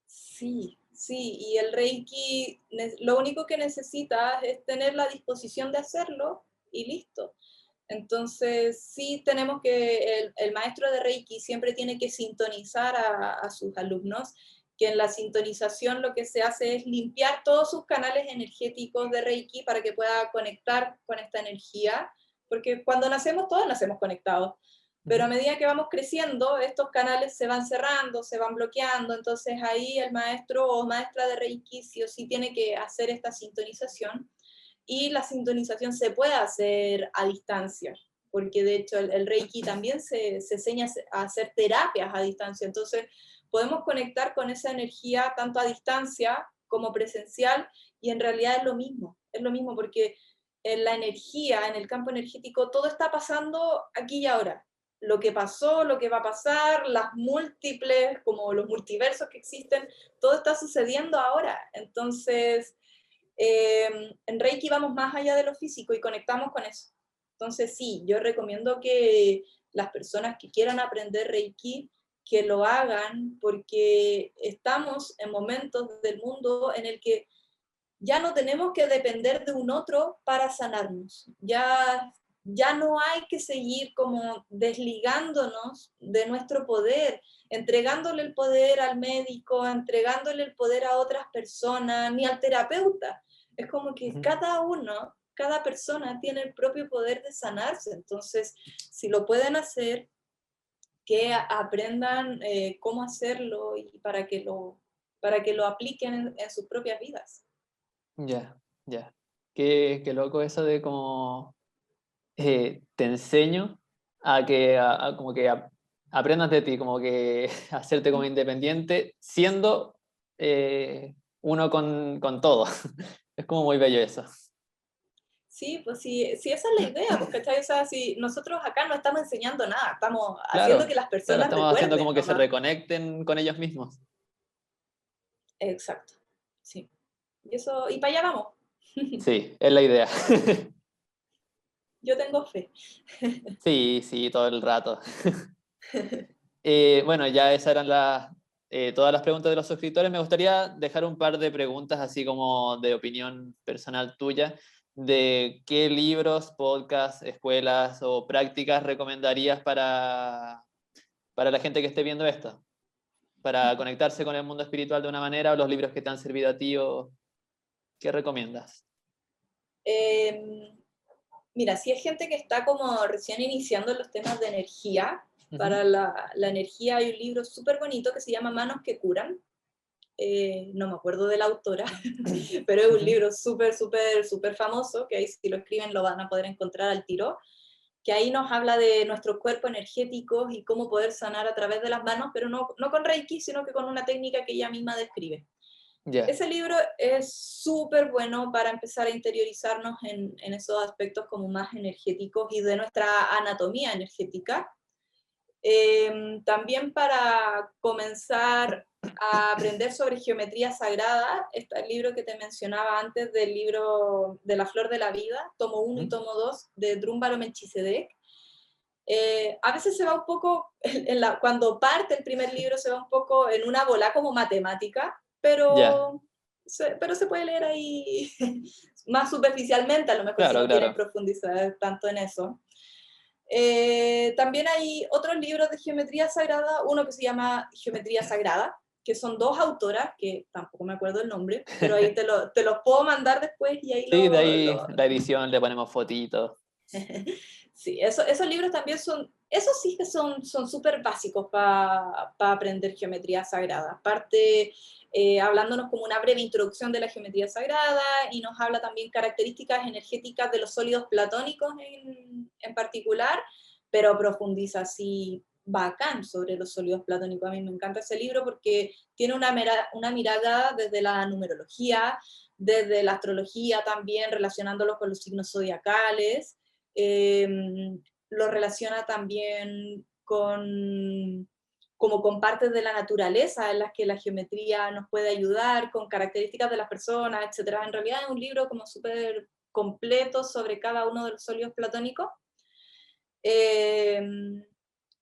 sí, sí, y el Reiki, lo único que necesitas es tener la disposición de hacerlo y listo. Entonces, sí tenemos que, el maestro de Reiki siempre tiene que sintonizar a sus alumnos, que en la sintonización lo que se hace es limpiar todos sus canales energéticos de Reiki para que pueda conectar con esta energía, porque cuando nacemos todos nacemos conectados, pero a Ujú. medida que vamos creciendo, estos canales se van cerrando, se van bloqueando, entonces ahí el maestro o maestra de Reiki sí o sí tiene que hacer esta sintonización, y la sintonización se puede hacer a distancia, porque de hecho el Reiki también se enseña a hacer terapias a distancia, entonces podemos conectar con esa energía tanto a distancia como presencial, y en realidad es lo mismo porque en la energía, en el campo energético, todo está pasando aquí y ahora. Lo que pasó, lo que va a pasar, las múltiples, como los multiversos que existen, todo está sucediendo ahora. Entonces, en Reiki vamos más allá de lo físico y conectamos con eso. Entonces sí, yo recomiendo que las personas que quieran aprender Reiki, que lo hagan, porque estamos en momentos del mundo en el que ya no tenemos que depender de un otro para sanarnos. Ya no hay que seguir como desligándonos de nuestro poder, entregándole el poder al médico, entregándole el poder a otras personas, ni al terapeuta. Es como que Ujú. cada uno, cada persona tiene el propio poder de sanarse. Entonces, si lo pueden hacer, que aprendan cómo hacerlo y para que lo apliquen en sus propias vidas. Ya, ya. Qué loco eso de como te enseño a que como que aprendas de ti, como que hacerte como independiente, siendo uno con todo. Es como muy bello eso. Sí, pues sí, sí, esa es la idea, pues, ¿cachai? O sea, si nosotros acá no estamos enseñando nada, estamos haciendo Claro, que las claro, personas estamos haciendo recuerden como que se nomás. reconecten con ellos mismos. Exacto, sí. Y eso, y para allá vamos. Sí, es la idea. Yo tengo fe. Sí, sí, todo el rato. Bueno, ya esas eran todas las preguntas de los suscriptores. Me gustaría dejar un par de preguntas, así como de opinión personal tuya, de qué libros, podcasts, escuelas o prácticas recomendarías para la gente que esté viendo esto, para conectarse con el mundo espiritual de una manera, o los libros que te han servido a ti, o qué recomiendas. Eh, Mira, si es gente que está como recién iniciando los temas de energía, Ujú, para la energía hay un libro súper bonito que se llama Manos que curan. No me acuerdo de la autora, pero es un ujú. libro súper, súper, súper famoso, que ahí si lo escriben lo van a poder encontrar al tiro, que ahí nos habla de nuestro cuerpo energético y cómo poder sanar a través de las manos, pero no con Reiki, sino que con una técnica que ella misma describe. Ya. Ese libro es súper bueno para empezar a interiorizarnos en esos aspectos como más energéticos y de nuestra anatomía energética. También para comenzar a aprender sobre geometría sagrada, está el libro que te mencionaba antes, del libro de la Flor de la Vida, tomo uno y Ujú. tomo 2 de Drúmbalo Melchizedek. A veces se va un poco, cuando parte el primer libro se va un poco en una bola como matemática, Ya. pero se puede leer ahí más superficialmente, a lo mejor si Claro, no quieren claro. profundizar tanto en eso. También hay otros libros de geometría sagrada, uno que se llama Geometría Sagrada, que son dos autoras, que tampoco me acuerdo el nombre, pero ahí te los puedo mandar después y ahí Sí, de ahí la edición le ponemos fotitos. Sí, esos libros también son, esos sí que son súper básicos para aprender geometría sagrada. Aparte, hablándonos como una breve introducción de la geometría sagrada y nos habla también características energéticas de los sólidos platónicos en particular, pero profundiza así bacán sobre los sólidos platónicos. A mí me encanta ese libro porque tiene una mirada desde la numerología, desde la astrología también, relacionándolo con los signos zodiacales. Lo relaciona también como con partes de la naturaleza en las que la geometría nos puede ayudar, con características de las personas, etc. En realidad es un libro como súper completo sobre cada uno de los sólidos platónicos.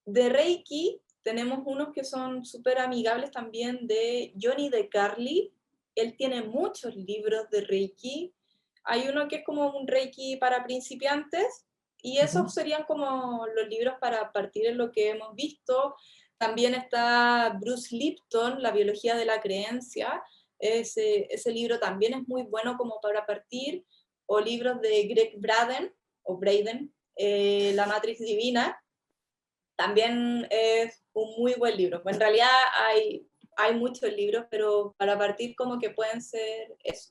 De Reiki tenemos unos que son súper amigables también de Johnny DeCarli. Él tiene muchos libros de Reiki. Hay uno que es como un Reiki para principiantes y esos serían como los libros para partir en lo que hemos visto. También está Bruce Lipton, La biología de la creencia. Ese libro también es muy bueno como para partir. O libros de Greg Braden, o Braden, La matriz divina. También es un muy buen libro. En realidad hay muchos libros, pero para partir como que pueden ser eso.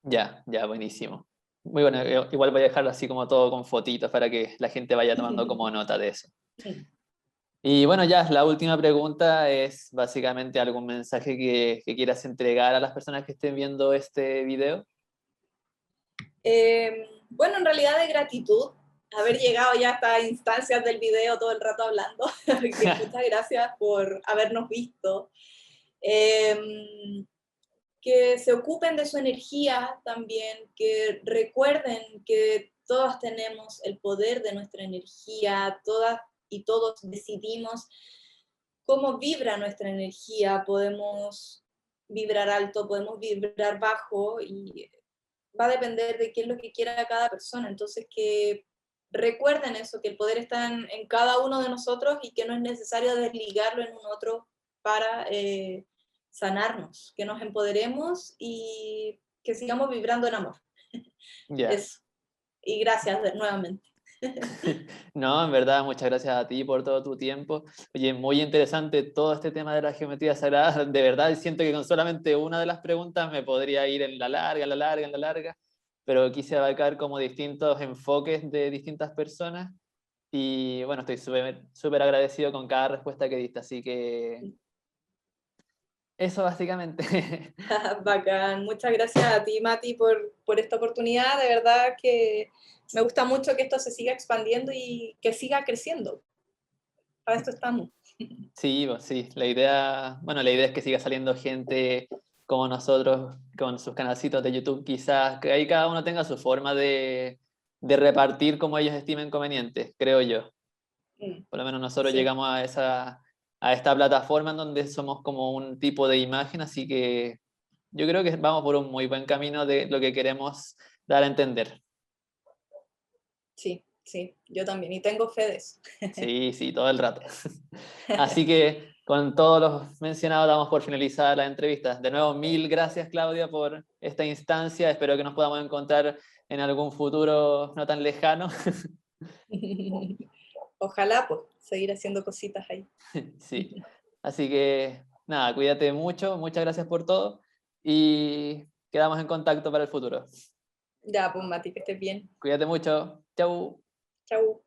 Ya, ya, buenísimo. Muy bueno, igual voy a dejarlo así como todo con fotitos para que la gente vaya tomando como nota de eso. Y bueno, ya la última pregunta es básicamente algún mensaje que quieras entregar a las personas que estén viendo este video. Bueno, en realidad de gratitud, haber llegado ya a estas instancias del video todo el rato hablando. Muchas gracias por habernos visto. Que se ocupen de su energía también, que recuerden que todas tenemos el poder de nuestra energía, todas y todos decidimos cómo vibra nuestra energía, podemos vibrar alto, podemos vibrar bajo y va a depender de qué es lo que quiera cada persona. Entonces, que recuerden eso, que el poder está en cada uno de nosotros y que no es necesario desligarlo en un otro para sanarnos, que nos empoderemos y que sigamos vibrando en amor. Ya. Eso. Y gracias nuevamente. No, en verdad, muchas gracias a ti por todo tu tiempo. Oye, muy interesante todo este tema de la geometría sagrada. De verdad, siento que con solamente una de las preguntas me podría ir en la larga, en la larga, en la larga, pero quise abarcar como distintos enfoques de distintas personas y bueno, estoy súper súper agradecido con cada respuesta que diste, así que eso básicamente. Bacán. Muchas gracias a ti, Mati, por esta oportunidad. De verdad que me gusta mucho que esto se siga expandiendo y que siga creciendo. Para esto estamos. Sí, pues sí, la idea, bueno, la idea es que siga saliendo gente como nosotros con sus canalcitos de YouTube, quizás que ahí cada uno tenga su forma de repartir como ellos estimen conveniente, creo yo. Por lo menos nosotros Sí. llegamos a esta plataforma en donde somos como un tipo de imagen, así que yo creo que vamos por un muy buen camino de lo que queremos dar a entender. Sí, sí, yo también, y tengo fe de eso. Sí, sí, todo el rato. Así que con todos los mencionados damos por finalizada la entrevista. De nuevo, mil gracias Claudia por esta instancia. Espero que nos podamos encontrar en algún futuro no tan lejano. Ojalá, pues, seguir haciendo cositas ahí. Sí. Así que nada, cuídate mucho. Muchas gracias por todo y quedamos en contacto para el futuro. Ya, pues, Mati, que estés bien. Cuídate mucho. Chau. Chau.